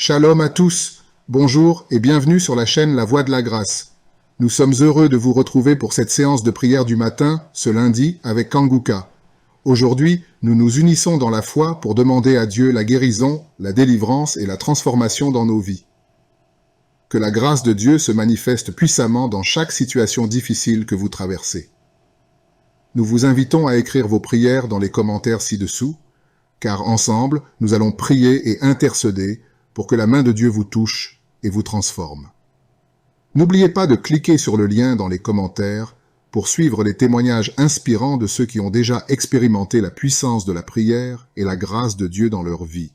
Shalom à tous, bonjour et bienvenue sur la chaîne La Voix de la Grâce. Nous sommes heureux de vous retrouver pour cette séance de prière du matin, ce lundi, avec Kanguka. Aujourd'hui, nous nous unissons dans la foi pour demander à Dieu la guérison, la délivrance et la transformation dans nos vies. Que la grâce de Dieu se manifeste puissamment dans chaque situation difficile que vous traversez. Nous vous invitons à écrire vos prières dans les commentaires ci-dessous, car ensemble, nous allons prier et intercéder pour que la main de Dieu vous touche et vous transforme. N'oubliez pas de cliquer sur le lien dans les commentaires pour suivre les témoignages inspirants de ceux qui ont déjà expérimenté la puissance de la prière et la grâce de Dieu dans leur vie.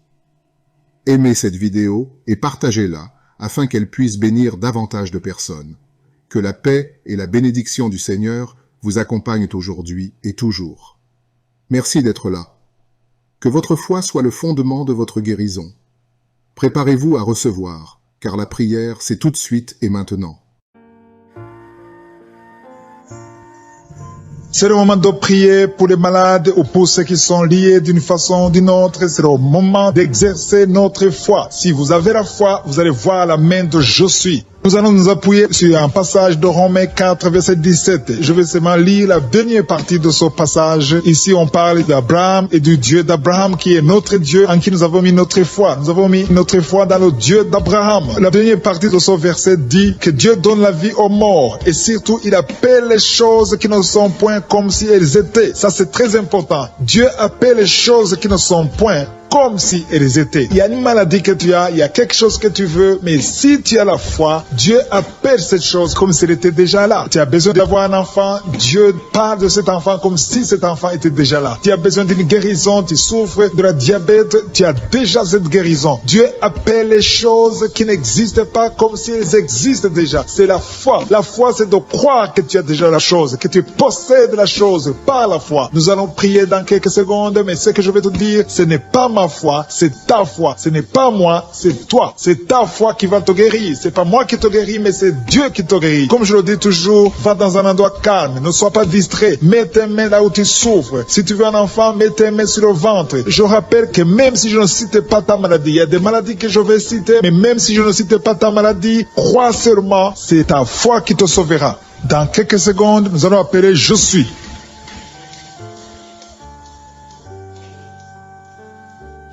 Aimez cette vidéo et partagez-la afin qu'elle puisse bénir davantage de personnes. Que la paix et la bénédiction du Seigneur vous accompagnent aujourd'hui et toujours. Merci d'être là. Que votre foi soit le fondement de votre guérison. Préparez-vous à recevoir, car la prière, c'est tout de suite et maintenant. C'est le moment de prier pour les malades ou pour ceux qui sont liés d'une façon ou d'une autre. C'est le moment d'exercer notre foi. Si vous avez la foi, vous allez voir la main de Je suis. Nous allons nous appuyer sur un passage de Romains 4, verset 17. Je vais seulement lire la dernière partie de ce passage. Ici, on parle d'Abraham et du Dieu d'Abraham qui est notre Dieu en qui nous avons mis notre foi. Nous avons mis notre foi dans le Dieu d'Abraham. La dernière partie de ce verset dit que Dieu donne la vie aux morts et surtout, il appelle les choses qui ne sont point comme si elles étaient. Ça, c'est très important. Dieu appelle les choses qui ne sont point comme si elles étaient. Il y a une maladie que tu as, il y a quelque chose que tu veux, mais si tu as la foi, Dieu appelle cette chose comme si elle était déjà là. Tu as besoin d'avoir un enfant, Dieu parle de cet enfant comme si cet enfant était déjà là. Tu as besoin d'une guérison, tu souffres de la diabète, tu as déjà cette guérison. Dieu appelle les choses qui n'existent pas comme si elles existent déjà. C'est la foi. La foi, c'est de croire que tu as déjà la chose, que tu possèdes la chose par la foi. Nous allons prier dans quelques secondes, mais ce que je vais te dire, ce n'est pas ma foi, c'est ta foi. Ce n'est pas moi, c'est toi. C'est ta foi qui va te guérir. C'est pas moi qui te guéris, mais c'est Dieu qui te guérit. Comme je le dis toujours, va dans un endroit calme. Ne sois pas distrait. Mets tes mains là où tu souffres. Si tu veux un enfant, mets tes mains sur le ventre. Je rappelle que même si je ne cite pas ta maladie, il y a des maladies que je vais citer, mais même si je ne cite pas ta maladie, crois seulement, c'est ta foi qui te sauvera. Dans quelques secondes, nous allons appeler Je suis.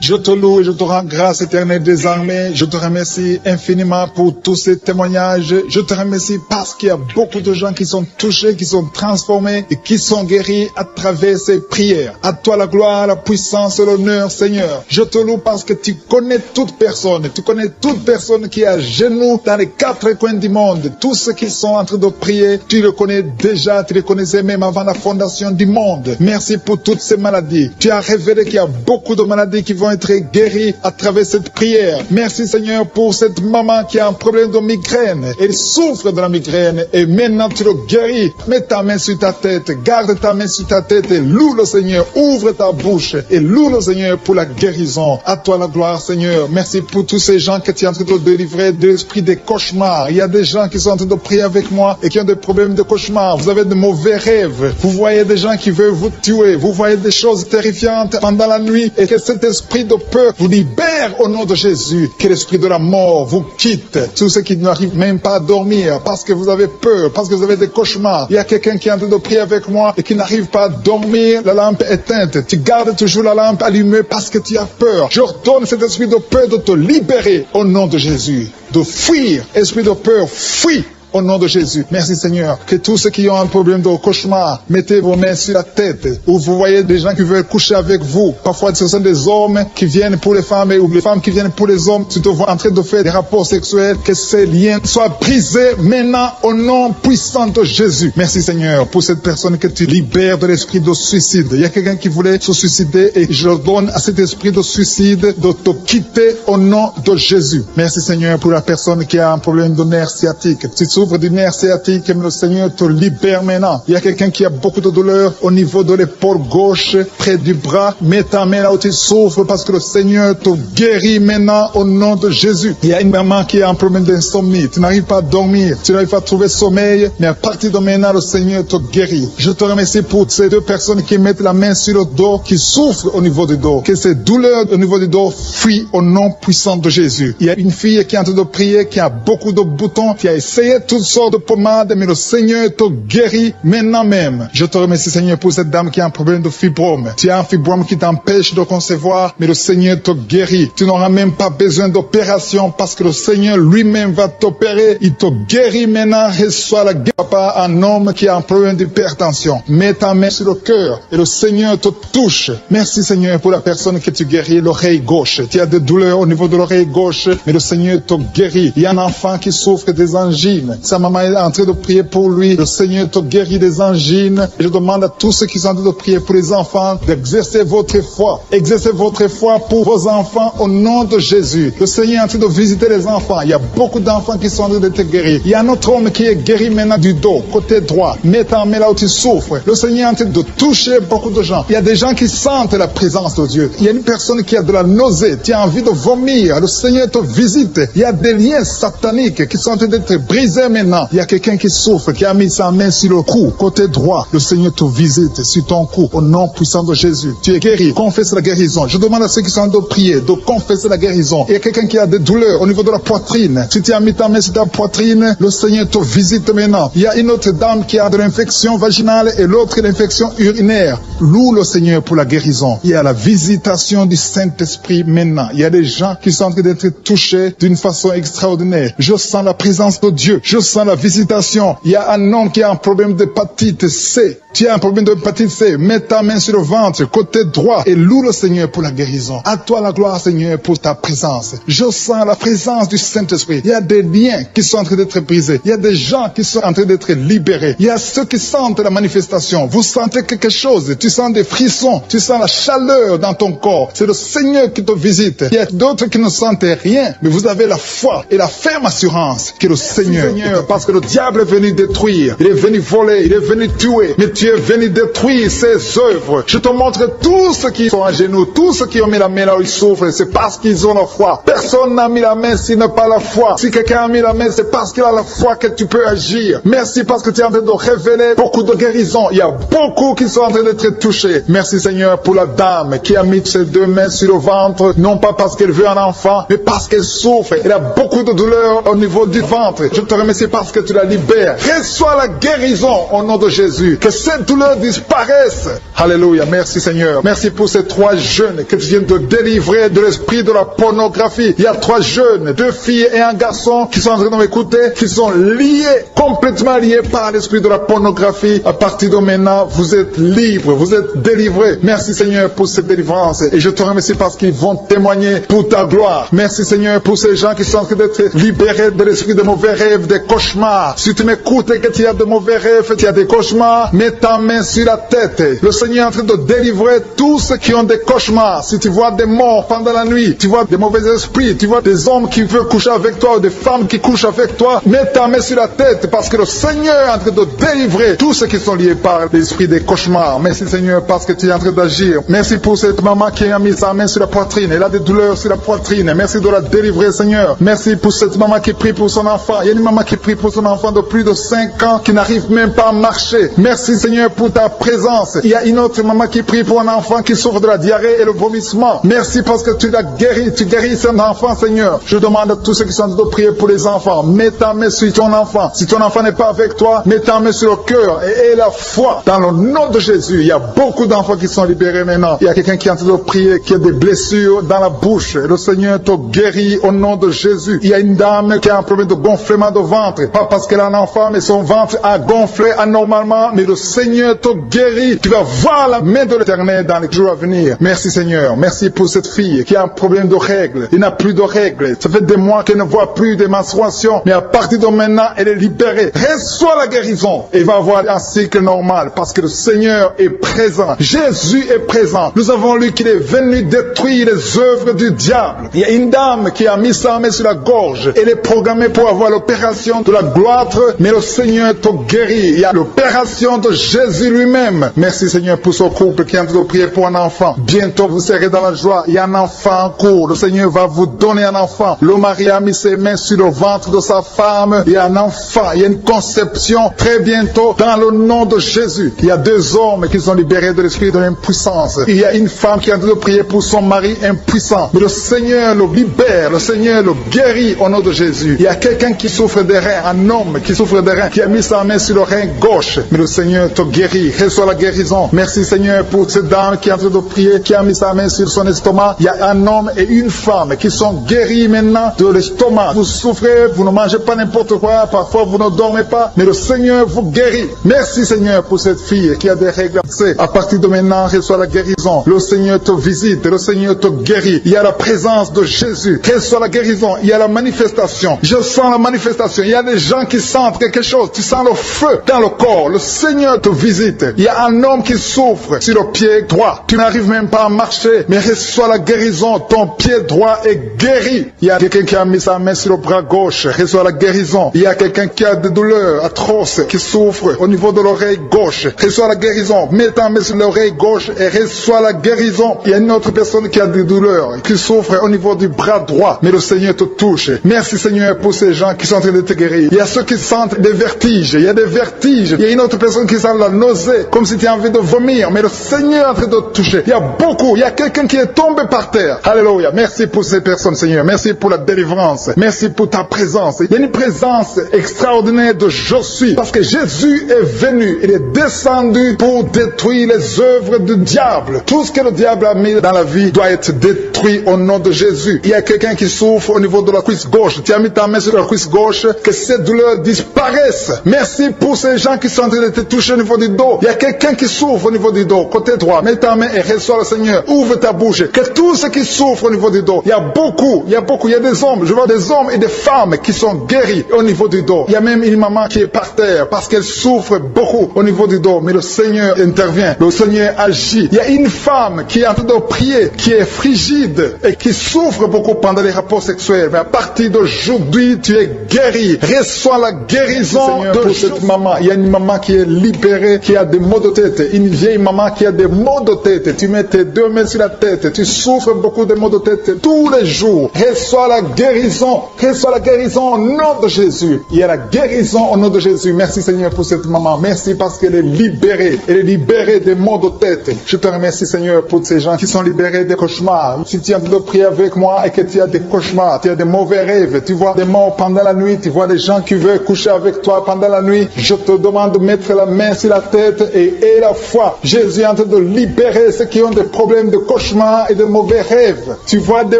Je te loue et je te rends grâce éternelle des armées. Je te remercie infiniment pour tous ces témoignages. Je te remercie parce qu'il y a beaucoup de gens qui sont touchés, qui sont transformés et qui sont guéris à travers ces prières. À toi la gloire, la puissance et l'honneur, Seigneur. Je te loue parce que tu connais toute personne. Tu connais toute personne qui est à genoux dans les quatre coins du monde. Tous ceux qui sont en train de prier, tu le connais déjà. Tu les connaissais même avant la fondation du monde. Merci pour toutes ces maladies. Tu as révélé qu'il y a beaucoup de maladies qui vont être guérie à travers cette prière. Merci Seigneur pour cette maman qui a un problème de migraine. Elle souffre de la migraine et maintenant tu le guéris. Mets ta main sur ta tête, garde ta main sur ta tête et loue le Seigneur. Ouvre ta bouche et loue le Seigneur pour la guérison. À toi la gloire Seigneur. Merci pour tous ces gens que tu es en train de délivrer de l'esprit des cauchemars. Il y a des gens qui sont en train de prier avec moi et qui ont des problèmes de cauchemars. Vous avez de mauvais rêves. Vous voyez des gens qui veulent vous tuer. Vous voyez des choses terrifiantes pendant la nuit et que cet esprit de peur vous libère au nom de Jésus. Que l'esprit de la mort vous quitte. Tous ceux qui n'arrivent même pas à dormir parce que vous avez peur, parce que vous avez des cauchemars. Il y a quelqu'un qui est en train de prier avec moi et qui n'arrive pas à dormir, la lampe éteinte. Tu gardes toujours la lampe allumée parce que tu as peur. Je ordonne cet esprit de peur de te libérer au nom de Jésus. De fuir. Esprit de peur, fuis. Au nom de Jésus. Merci Seigneur. Que tous ceux qui ont un problème de cauchemar, mettez vos mains sur la tête. Ou vous voyez des gens qui veulent coucher avec vous. Parfois ce sont des hommes qui viennent pour les femmes ou les femmes qui viennent pour les hommes. Tu te vois en train de faire des rapports sexuels. Que ces liens soient brisés maintenant au nom puissant de Jésus. Merci Seigneur pour cette personne que tu libères de l'esprit de suicide. Il y a quelqu'un qui voulait se suicider et je donne à cet esprit de suicide de te quitter au nom de Jésus. Merci Seigneur pour la personne qui a un problème de nerf sciatique. Tu souffres souffre du nerf sciatique, mais le Seigneur te libère maintenant. Il y a quelqu'un qui a beaucoup de douleur au niveau de l'épaule gauche, près du bras. Mets ta main là où tu souffres parce que le Seigneur te guérit maintenant au nom de Jésus. Il y a une maman qui a un problème d'insomnie. Tu n'arrives pas à dormir, tu n'arrives pas à trouver sommeil, mais à partir de maintenant, le Seigneur te guérit. Je te remercie pour ces deux personnes qui mettent la main sur le dos, qui souffrent au niveau du dos. Que ces douleurs au niveau du dos fuient au nom puissant de Jésus. Il y a une fille qui est en train de prier, qui a beaucoup de boutons, qui a essayé toutes sortes de pommades, mais le Seigneur te guérit maintenant même. Je te remercie, Seigneur, pour cette dame qui a un problème de fibrome. Tu as un fibrome qui t'empêche de concevoir, mais le Seigneur te guérit. Tu n'auras même pas besoin d'opération parce que le Seigneur lui-même va t'opérer. Il te guérit maintenant. Reçois la guérison. Papa, un homme qui a un problème d'hypertension. Mets ta main sur le cœur et le Seigneur te touche. Merci, Seigneur, pour la personne que tu guéris, l'oreille gauche. Tu as des douleurs au niveau de l'oreille gauche, mais le Seigneur te guérit. Il y a un enfant qui souffre des angines. Sa maman est en train de prier pour lui. Le Seigneur te guérit des angines. Et je demande à tous ceux qui sont en train de prier pour les enfants d'exercer votre foi. Exercez votre foi pour vos enfants au nom de Jésus. Le Seigneur est en train de visiter les enfants. Il y a beaucoup d'enfants qui sont en train d'être guéris. Il y a un autre homme qui est guéri maintenant du dos, côté droit. Mets ta main là où tu souffres. Le Seigneur est en train de toucher beaucoup de gens. Il y a des gens qui sentent la présence de Dieu. Il y a une personne qui a de la nausée. Tu as envie de vomir. Le Seigneur te visite. Il y a des liens sataniques qui sont en train d'être brisés maintenant. Il y a quelqu'un qui souffre, qui a mis sa main sur le cou, côté droit. Le Seigneur te visite sur ton cou au nom puissant de Jésus. Tu es guéri. Confesse la guérison. Je demande à ceux qui sont en train de prier de confesser la guérison. Il y a quelqu'un qui a des douleurs au niveau de la poitrine. Si tu as mis ta main sur ta poitrine, le Seigneur te visite maintenant. Il y a une autre dame qui a de l'infection vaginale et l'autre l'infection urinaire. Loue le Seigneur pour la guérison. Il y a la visitation du Saint-Esprit maintenant. Il y a des gens qui sont en train d'être touchés d'une façon extraordinaire. Je sens la présence de Dieu. Je sens la visitation. Il y a un homme qui a un problème d'hépatite C. Tu as un problème d'hépatite C. Mets ta main sur le ventre, côté droit, et loue le Seigneur pour la guérison. À toi la gloire, Seigneur, pour ta présence. Je sens la présence du Saint-Esprit. Il y a des liens qui sont en train d'être brisés. Il y a des gens qui sont en train d'être libérés. Il y a ceux qui sentent la manifestation. Vous sentez quelque chose. Tu sens des frissons. Tu sens la chaleur dans ton corps. C'est le Seigneur qui te visite. Il y a d'autres qui ne sentent rien, mais vous avez la foi et la ferme assurance que le Seigneur, parce que le diable est venu détruire. Il est venu voler. Il est venu tuer. Mais tu es venu détruire ses œuvres. Je te montre tous ceux qui sont à genoux, tous ceux qui ont mis la main là où ils souffrent, c'est parce qu'ils ont la foi. Personne n'a mis la main s'il n'a pas la foi. Si quelqu'un a mis la main, c'est parce qu'il a la foi que tu peux agir. Merci parce que tu es en train de révéler beaucoup de guérisons. Il y a beaucoup qui sont en train d'être touchés. Merci Seigneur pour la dame qui a mis ses deux mains sur le ventre, non pas parce qu'elle veut un enfant, mais parce qu'elle souffre. Elle a beaucoup de douleur au niveau du ventre. Je te remercie parce que tu la libères. Reçois la guérison au nom de Jésus. Que cette douleur disparaisse. Alléluia. Merci Seigneur. Merci pour ces 3 jeunes que tu viens de délivrer de l'esprit de la pornographie. Il y a 3 jeunes, 2 filles et un garçon qui sont en train de m'écouter, qui sont liés, complètement liés par l'esprit de la pornographie. À partir de maintenant, vous êtes libres, vous êtes délivrés. Merci Seigneur pour cette délivrance. Et je te remercie parce qu'ils vont témoigner pour ta gloire. Merci Seigneur pour ces gens qui sont en train d'être libérés de l'esprit de mauvais rêves, des cauchemars. Si tu m'écoutes et que tu as de mauvais rêves, tu as des cauchemars, mets ta main sur la tête. Le Seigneur est en train de délivrer tous ceux qui ont des cauchemars. Si tu vois des morts pendant la nuit, tu vois des mauvais esprits, tu vois des hommes qui veulent coucher avec toi ou des femmes qui couchent avec toi, mets ta main sur la tête parce que le Seigneur est en train de délivrer tous ceux qui sont liés par l'esprit des cauchemars. Merci Seigneur parce que tu es en train d'agir. Merci pour cette maman qui a mis sa main sur la poitrine. Elle a des douleurs sur la poitrine. Merci de la délivrer Seigneur. Merci pour cette maman qui prie pour son enfant. Il y a une maman qui prie pour son enfant de plus de 5 ans qui n'arrive même pas à marcher. Merci Seigneur pour ta présence. Il y a une autre maman qui prie pour un enfant qui souffre de la diarrhée et le vomissement. Merci parce que tu l'as guéri. Tu guéris cet enfant Seigneur. Je demande à tous ceux qui sont en train de prier pour les enfants. Mets ta main sur ton enfant. Si ton enfant n'est pas avec toi, mets ta main sur le cœur et aie la foi dans le nom de Jésus. Il y a beaucoup d'enfants qui sont libérés maintenant. Il y a quelqu'un qui est en train de prier, qui a des blessures dans la bouche. Le Seigneur te guérit au nom de Jésus. Il y a une dame qui a un problème de gonflement de ventre. Pas parce qu'elle a un enfant, mais son ventre a gonflé anormalement. Mais le Seigneur te guérit. Tu vas voir la main de l'Éternel dans les jours à venir. Merci Seigneur. Merci pour cette fille qui a un problème de règles. Il n'a plus de règles. Ça fait des mois qu'elle ne voit plus de menstruation. Mais à partir de maintenant, elle est libérée. Reçois la guérison. Et va avoir un cycle normal parce que le Seigneur est présent. Jésus est présent. Nous avons lu qu'il est venu détruire les œuvres du diable. Il y a une dame qui a mis sa main sur la gorge. Elle est programmée pour avoir l'opération manifestation de la gloire, mais le Seigneur te guérit. Il y a l'opération de Jésus lui-même. Merci Seigneur pour ce couple qui est en train de prier pour un enfant. Bientôt vous serez dans la joie. Il y a un enfant en cours. Le Seigneur va vous donner un enfant. Le mari a mis ses mains sur le ventre de sa femme. Il y a un enfant. Il y a une conception très bientôt dans le nom de Jésus. Il y a 2 hommes qui sont libérés de l'esprit de l'impuissance. Il y a une femme qui est en train de prier pour son mari impuissant. Mais le Seigneur le libère. Le Seigneur le guérit au nom de Jésus. Il y a quelqu'un qui souffre des reins. Un homme qui souffre des reins. Qui a mis sa main sur le rein gauche. Mais le Seigneur te guérit. Reçois la guérison. Merci Seigneur pour cette dame qui est en train de prier. Qui a mis sa main sur son estomac. Il y a un homme et une femme qui sont guéris maintenant de l'estomac. Vous souffrez. Vous ne mangez pas n'importe quoi. Parfois vous ne dormez pas. Mais le Seigneur vous guérit. Merci Seigneur pour cette fille qui a des règles. À partir de maintenant, reçois la guérison. Le Seigneur te visite. Le Seigneur te guérit. Il y a la présence de Jésus. Reçois la guérison. Il y a la manifestation. Je sens la manifestation. Il y a des gens qui sentent quelque chose. Tu sens le feu dans le corps. Le Seigneur te visite. Il y a un homme qui souffre sur le pied droit. Tu n'arrives même pas à marcher. Mais reçois la guérison. Ton pied droit est guéri. Il y a quelqu'un qui a mis sa main sur le bras gauche. Reçois la guérison. Il y a quelqu'un qui a des douleurs atroces, qui souffre au niveau de l'oreille gauche. Reçois la guérison. Mets ta main sur l'oreille gauche et reçois la guérison. Il y a une autre personne qui a des douleurs, qui souffre au niveau du bras droit. Mais le Seigneur te touche. Merci Seigneur pour ces gens qui sont en train de te guérir. Il y a ceux qui sentent des vertiges. Il y a des vertiges. Il y a une autre personne qui sent la nausée, comme si tu as envie de vomir. Mais le Seigneur est en train de te toucher. Il y a beaucoup. Il y a quelqu'un qui est tombé par terre. Alléluia. Merci pour ces personnes Seigneur. Merci pour la délivrance. Merci pour ta présence. Il y a une présence extraordinaire de je suis. Parce que Jésus est venu. Il est descendu pour détruire les œuvres du diable. Tout ce que le diable a mis dans la vie doit être détruit au nom de Jésus. Il y a quelqu'un qui souffre au niveau de la cuisse gauche. Tu as mis ta main sur la cuisse gauche. Que ces douleurs disparaissent. Merci pour ces gens qui sont en train de te toucher au niveau du dos. Il y a quelqu'un qui souffre au niveau du dos. Côté droit. Mets ta main et reçois le Seigneur. Ouvre ta bouche. Que tous ceux qui souffrent au niveau du dos. Il y a beaucoup. Il y a des hommes. Je vois des hommes et des femmes qui sont guéris au niveau du dos. Il y a même une maman qui est par terre parce qu'elle souffre beaucoup au niveau du dos. Mais le Seigneur intervient. Le Seigneur agit. Il y a une femme qui est en train de prier, qui est frigide et qui souffre beaucoup pendant les rapports sexuels. Mais à partir d'aujourd'hui, tu es guéri. Reçois la guérison de cette maman. Il y a une maman qui est libérée, qui a des maux de tête. Une vieille maman qui a des maux de tête. Tu mets tes 2 mains sur la tête. Tu souffres beaucoup de maux de tête tous les jours. Reçois la guérison. Reçois la guérison au nom de Jésus. Il y a la guérison au nom de Jésus. Merci Seigneur pour cette maman. Merci parce qu'elle est libérée. Elle est libérée des maux de tête. Je te remercie Seigneur pour ces gens qui sont libérés des cauchemars. Si tu es en train de prier avec moi et que tu as des cauchemars, tu as des mauvais rêves, tu vois des morts pendant la nuit, tu vois des gens qui veulent coucher avec toi pendant la nuit, je te demande de mettre la main sur la tête et la foi. Jésus est en train de libérer ceux qui ont des problèmes de cauchemars et de mauvais rêves. Tu vois des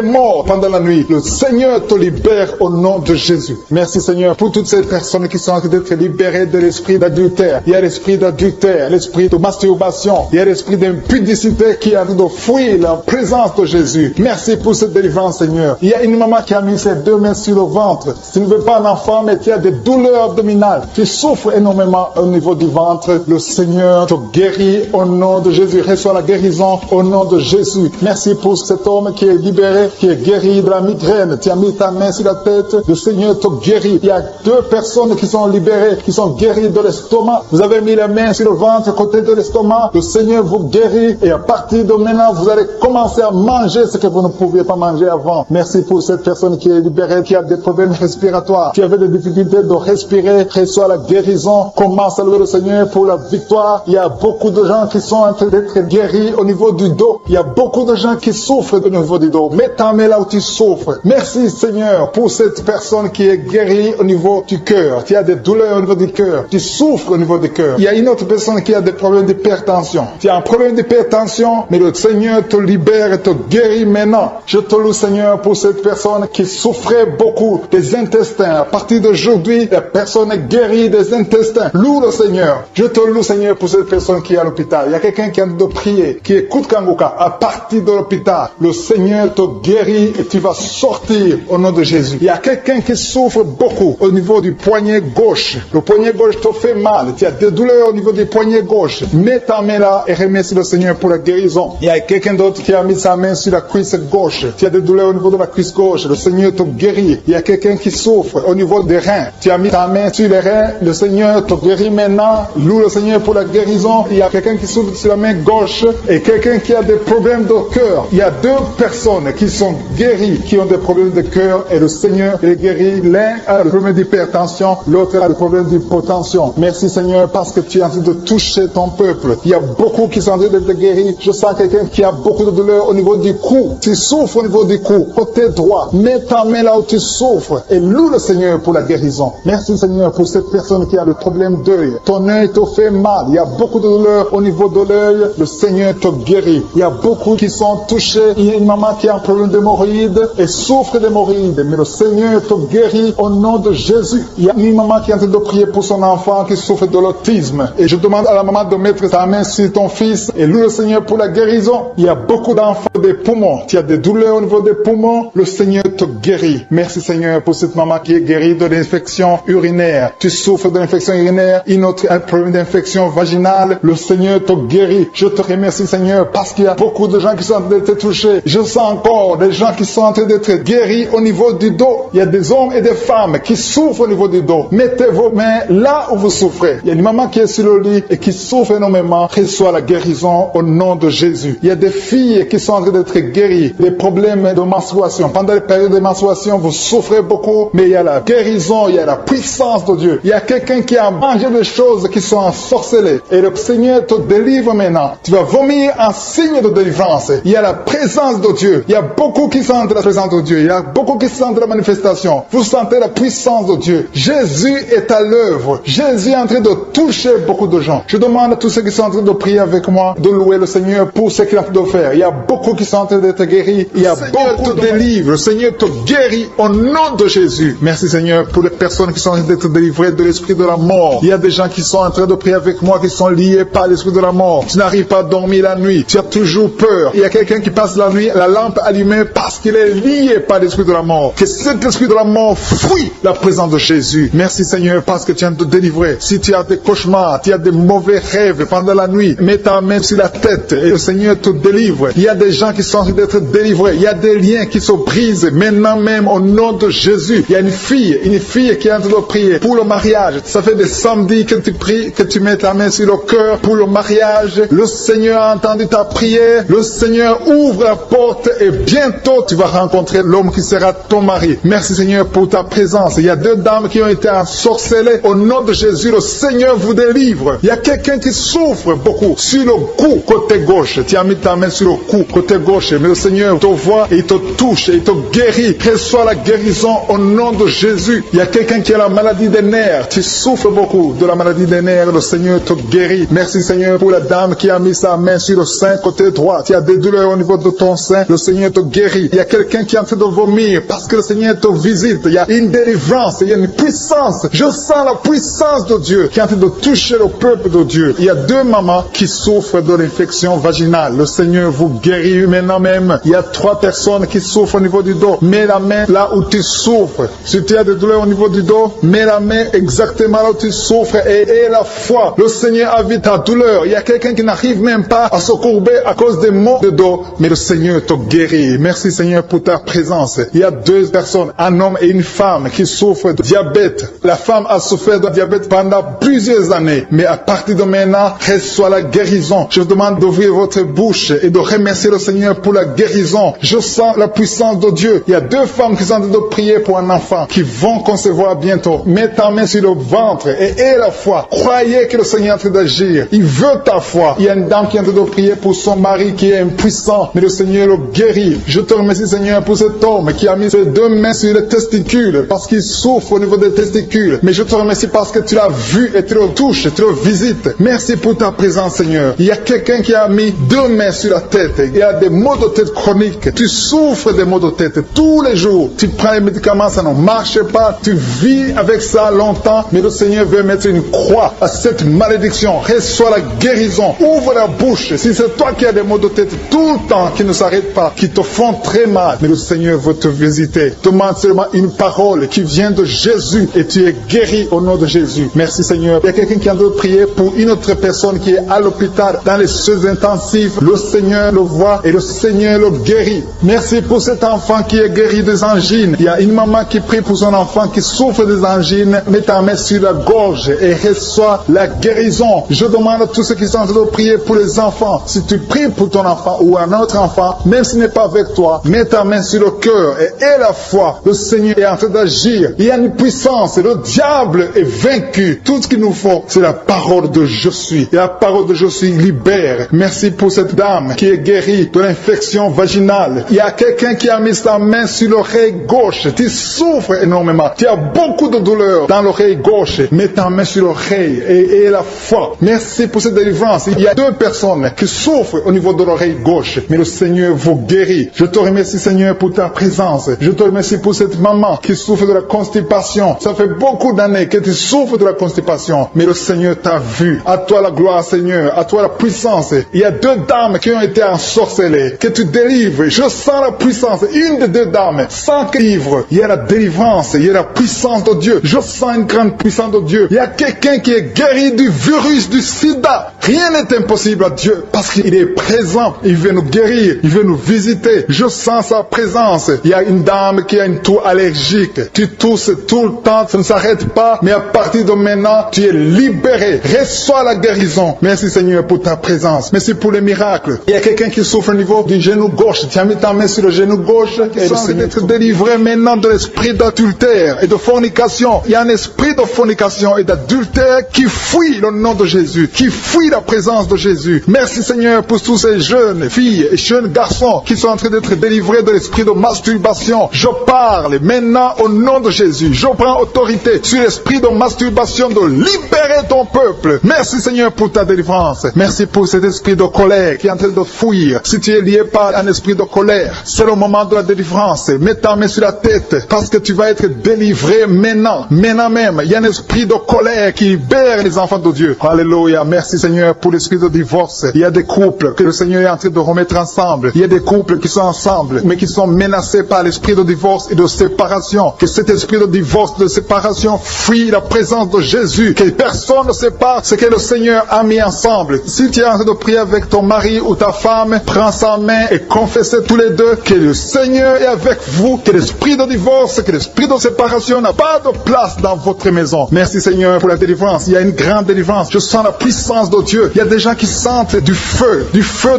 morts pendant la nuit. Le Seigneur te libère au nom de Jésus. Merci Seigneur pour toutes ces personnes qui sont en train d'être libérées de l'esprit d'adultère. Il y a l'esprit d'adultère, l'esprit de masturbation, il y a l'esprit d'impudicité qui est en train de fuir la présence de Jésus. Merci pour cette délivrance Seigneur. Il y a une maman qui a mis ses 2 mains sur le ventre. Tu ne veux pas un enfant mais tu as des douleurs abdominales. Tu souffres énormément au niveau du ventre. Le Seigneur te guérit au nom de Jésus. Reçois la guérison au nom de Jésus. Merci pour cet homme qui est libéré, qui est guéri de la migraine. Tu as mis ta main sur la tête. Le Seigneur te guérit. Il y a 2 personnes qui sont libérées, qui sont guéries de l'estomac. Vous avez mis la main sur le ventre, côté de l'estomac. Le Seigneur vous guérit et à partir de maintenant, vous allez commencer à manger ce que vous ne pouviez pas manger avant. Merci pour cette personne qui est libérée, qui a des problèmes respiratoires, qui avait des difficultés de respirer. Reçois la guérison. Commence à louer le Seigneur pour la victoire. Il y a beaucoup de gens qui sont en train d'être guéris au niveau du dos. Il y a beaucoup de gens qui souffrent au niveau du dos. Mets ta main là où tu souffres. Merci Seigneur pour cette personne qui est guérie au niveau du cœur. Tu as des douleurs au niveau du cœur. Tu souffres au niveau du cœur. Il y a une autre personne qui a des problèmes d'hypertension. Tu as un problème d'hypertension, mais le Seigneur te libère et te guérit maintenant. Je te loue Seigneur pour cette personne qui souffrait beaucoup des intestins. À partir d'aujourd'hui, la personne est guérie des intestins. Loue le Seigneur. Je te loue Seigneur pour cette personne qui est à l'hôpital. Il y a quelqu'un qui a de prier, qui écoute Kanguka. À partir de l'hôpital, le Seigneur te guérit et tu vas sortir au nom de Jésus. Il y a quelqu'un qui souffre beaucoup au niveau du poignet gauche. Le poignet gauche te fait mal. Tu as des douleurs au niveau du poignet gauche. Mets ta main là et remercie le Seigneur pour la guérison. Il y a quelqu'un d'autre qui a mis sa main sur la cuisse gauche. Tu as des douleurs au niveau de la cuisse gauche. Le Seigneur te guérit. Il y a quelqu'un qui souffre au niveau niveau des reins. Tu as mis ta main sur les reins, le Seigneur te guérit maintenant. Loue le Seigneur pour la guérison. Il y a quelqu'un qui souffre sur la main gauche et quelqu'un qui a des problèmes de cœur. Il y a deux personnes qui sont guéries, qui ont des problèmes de cœur et le Seigneur les guérit. L'un a le problème d'hypertension, l'autre a le problème d'hypotension. Merci Seigneur parce que tu es en train de toucher ton peuple. Il y a beaucoup qui sont en train d'être guéris. Je sens quelqu'un qui a beaucoup de douleur au niveau du cou. Tu souffres au niveau du cou, côté droit. Mets ta main là où tu souffres et loue le Seigneur pour la guérison. Merci Seigneur pour cette personne qui a le problème d'œil. Ton œil te fait mal. Il y a beaucoup de douleur au niveau de l'œil. Le Seigneur te guérit. Il y a beaucoup qui sont touchés. Il y a une maman qui a un problème d'hémorroïdes et souffre d'hémorroïdes. Mais le Seigneur te guérit au nom de Jésus. Il y a une maman qui est en train de prier pour son enfant qui souffre de l'autisme. Et je demande à la maman de mettre sa main sur ton fils et loue le Seigneur pour la guérison. Il y a beaucoup d'enfants des poumons. Tu as des douleurs au niveau des poumons. Le Seigneur te guérit. Merci Seigneur pour cette maman qui est guérie de l'infection urinaire. Tu souffres de l'infection urinaire. Une autre a un problème d'infection vaginale. Le Seigneur te guérit. Je te remercie Seigneur parce qu'il y a beaucoup de gens qui sont en train d'être touchés. Je sens encore des gens qui sont en train d'être guéris au niveau du dos. Il y a des hommes et des femmes qui souffrent au niveau du dos. Mettez vos mains là où vous souffrez. Il y a une maman qui est sur le lit et qui souffre énormément. Reçois la guérison au nom de Jésus. Il y a des filles qui sont en train d'être guéries. Des problèmes de menstruation. Pendant les périodes de menstruation, vous souffrez beaucoup, mais il y a la guérison, il y a la puissance de Dieu. Il y a quelqu'un qui a mangé des choses qui sont ensorcelées. Et le Seigneur te délivre maintenant. Tu vas vomir un signe de délivrance. Il y a la présence de Dieu. Il y a beaucoup qui sentent la présence de Dieu. Il y a beaucoup qui sentent la manifestation. Vous sentez la puissance de Dieu. Jésus est à l'œuvre. Jésus est en train de toucher beaucoup de gens. Je demande à tous ceux qui sont en train de prier avec moi de louer le Seigneur pour ce qu'il est en train de faire. Il y a beaucoup qui sont en train d'être guéris. Il y a beaucoup de délivres. Le Seigneur te guérit au nom de Jésus. Merci Seigneur pour les personnes qui sont en train d'être délivrées de l'esprit de la mort. Il y a des gens qui sont en train de prier avec moi qui sont liés par l'esprit de la mort. Tu n'arrives pas à dormir la nuit. Tu as toujours peur. Il y a quelqu'un qui passe la nuit, la lampe allumée parce qu'il est lié par l'esprit de la mort. Que cet esprit de la mort fuit la présence de Jésus. Merci Seigneur parce que tu viens de te délivrer. Si tu as des cauchemars, tu as des mauvais rêves pendant la nuit, mets ta main sur la tête et le Seigneur te délivre. Il y a des gens qui sont en train d'être délivrés. Il y a des liens qui se brisent maintenant même au nom de Jésus. Il y a une fille qui est en train de prier pour le mariage. Ça fait des samedis que tu pries, que tu mets ta main sur le cœur pour le mariage. Le Seigneur a entendu ta prière. Le Seigneur ouvre la porte et bientôt tu vas rencontrer l'homme qui sera ton mari. Merci Seigneur pour ta présence. Il y a deux dames qui ont été ensorcelées. Au nom de Jésus, le Seigneur vous délivre. Il y a quelqu'un qui souffre beaucoup sur le cou, côté gauche. Tu as mis ta main sur le cou, côté gauche. Mais le Seigneur te voit et il te touche et il te guérit. Reçois la guérison au nom de Jésus. Il y a quelqu'un qui a la maladie des nerfs. Tu souffres beaucoup de la maladie des nerfs. Le Seigneur te guérit. Merci Seigneur pour la dame qui a mis sa main sur le sein côté droit. Tu as des douleurs au niveau de ton sein. Le Seigneur te guérit. Il y a quelqu'un qui est en train de vomir parce que le Seigneur te visite. Il y a une délivrance. Il y a une puissance. Je sens la puissance de Dieu qui est en train de toucher le peuple de Dieu. Il y a deux mamans qui souffrent de l'infection vaginale. Le Seigneur vous guérit maintenant même. Il y a trois personnes qui souffrent au niveau du dos. Mets la main là où tu souffres. Si tu as des douleurs au niveau du dos, mets la main exactement là où tu souffres et aie la foi. Le Seigneur a vu ta douleur. Il y a quelqu'un qui n'arrive même pas à se courber à cause des maux de dos, mais le Seigneur te guérit. Merci Seigneur pour ta présence. Il y a deux personnes, un homme et une femme qui souffrent de diabète. La femme a souffert de diabète pendant plusieurs années, mais à partir de maintenant, reçoit la guérison. Je vous demande d'ouvrir votre bouche et de remercier le Seigneur pour la guérison. Je sens la puissance de Dieu. Il y a deux femmes qui sont en train de prier pour un enfant qui vont concevoir bientôt. Mets ta main sur le ventre et aie la foi. Croyez que le Seigneur est en train d'agir. Il veut ta foi. Il y a une dame qui est en train de prier pour son mari qui est impuissant, mais le Seigneur le guérit. Je te remercie Seigneur pour cet homme qui a mis ses deux mains sur les testicules parce qu'il souffre au niveau des testicules. Mais je te remercie parce que tu l'as vu et tu le touches, tu le visites. Merci pour ta présence Seigneur. Il y a quelqu'un qui a mis deux mains sur la tête. Il y a des maux de tête chroniques. Tu souffres des maux de tête tous les jours. Tu prends les médicaments, ça ne marche pas. Tu vis avec ça longtemps, mais le Seigneur veut mettre une croix à cette malédiction. Reçois la guérison. Ouvre la bouche. Si c'est toi qui as des maux de tête tout le temps qui ne s'arrêtent pas, qui te font très mal, mais le Seigneur veut te visiter. Demande seulement une parole qui vient de Jésus et tu es guéri au nom de Jésus. Merci Seigneur. Il y a quelqu'un qui a de prier pour une autre personne qui est à l'hôpital dans les soins intensifs. Le Seigneur le voit et le Seigneur le guérit. Merci pour cet enfant qui est guéri des angines. Il y a une maman qui prie pour son enfant enfant qui souffre des angines, mets ta main sur la gorge et reçois la guérison. Je demande à tous ceux qui sont en train de prier pour les enfants. Si tu pries pour ton enfant ou un autre enfant, même s'il n'est pas avec toi, mets ta main sur le cœur et aie la foi. Le Seigneur est en train d'agir. Il y a une puissance. Le diable est vaincu. Tout ce qu'il nous faut, c'est la parole de je suis. Et la parole de je suis libère. Merci pour cette dame qui est guérie de l'infection vaginale. Il y a quelqu'un qui a mis sa main sur l'oreille gauche. Tu souffres énormément. Tu as beaucoup de douleur dans l'oreille gauche. Mets ta main sur l'oreille et aie la foi. Merci pour cette délivrance. Il y a 2 personnes qui souffrent au niveau de l'oreille gauche. Mais le Seigneur vous guérit. Je te remercie, Seigneur, pour ta présence. Je te remercie pour cette maman qui souffre de la constipation. Ça fait beaucoup d'années que tu souffres de la constipation. Mais le Seigneur t'a vu. À toi la gloire, Seigneur. À toi la puissance. Il y a 2 dames qui ont été ensorcelées. Que tu délivres. Je sens la puissance. Une des 2 dames. Sans que livre. Il y a la délivrance. Il y a la puissance de Dieu. Je sens une grande puissance de Dieu. Il y a quelqu'un qui est guéri du virus du sida. Rien n'est impossible à Dieu parce qu'il est présent. Il veut nous guérir. Il veut nous visiter. Je sens sa présence. Il y a une dame qui a une toux allergique. Tu tousses tout le temps. Ça ne s'arrête pas. Mais à partir de maintenant, tu es libéré. Reçois la guérison. Merci Seigneur pour ta présence. Merci pour les miracles. Il y a quelqu'un qui souffre au niveau du genou gauche. Tu as mis ta main sur le genou gauche. Et le Seigneur être délivré maintenant de l'esprit d'adultère et de fornication. Il y a un esprit de fornication et d'adultère qui fuit le nom de Jésus, qui fuit la présence de Jésus. Merci Seigneur pour tous ces jeunes filles et jeunes garçons qui sont en train d'être délivrés de l'esprit de masturbation. Je parle maintenant au nom de Jésus. Je prends autorité sur l'esprit de masturbation de libérer ton peuple. Merci Seigneur pour ta délivrance. Merci pour cet esprit de colère qui est en train de fuir. Si tu es lié par un esprit de colère, c'est le moment de la délivrance. Mets ta main sur la tête parce que tu vas être délivré maintenant. Maintenant même, il y a un esprit de colère qui libère les enfants de Dieu. Alléluia. Merci Seigneur pour l'esprit de divorce. Il y a des couples que le Seigneur est en train de remettre ensemble. Il y a des couples qui sont ensemble mais qui sont menacés par l'esprit de divorce et de séparation. Que cet esprit de divorce, de séparation fuit la présence de Jésus. Que personne ne sépare ce que le Seigneur a mis ensemble. Si tu es en train de prier avec ton mari ou ta femme, prends sa main et confessez tous les deux que le Seigneur est avec vous. Que l'esprit de divorce, que l'esprit de séparation n'a pas de place dans votre maison. Merci Seigneur pour la délivrance. Il y a une grande délivrance. Je sens la puissance de Dieu. Il y a des gens qui sentent du feu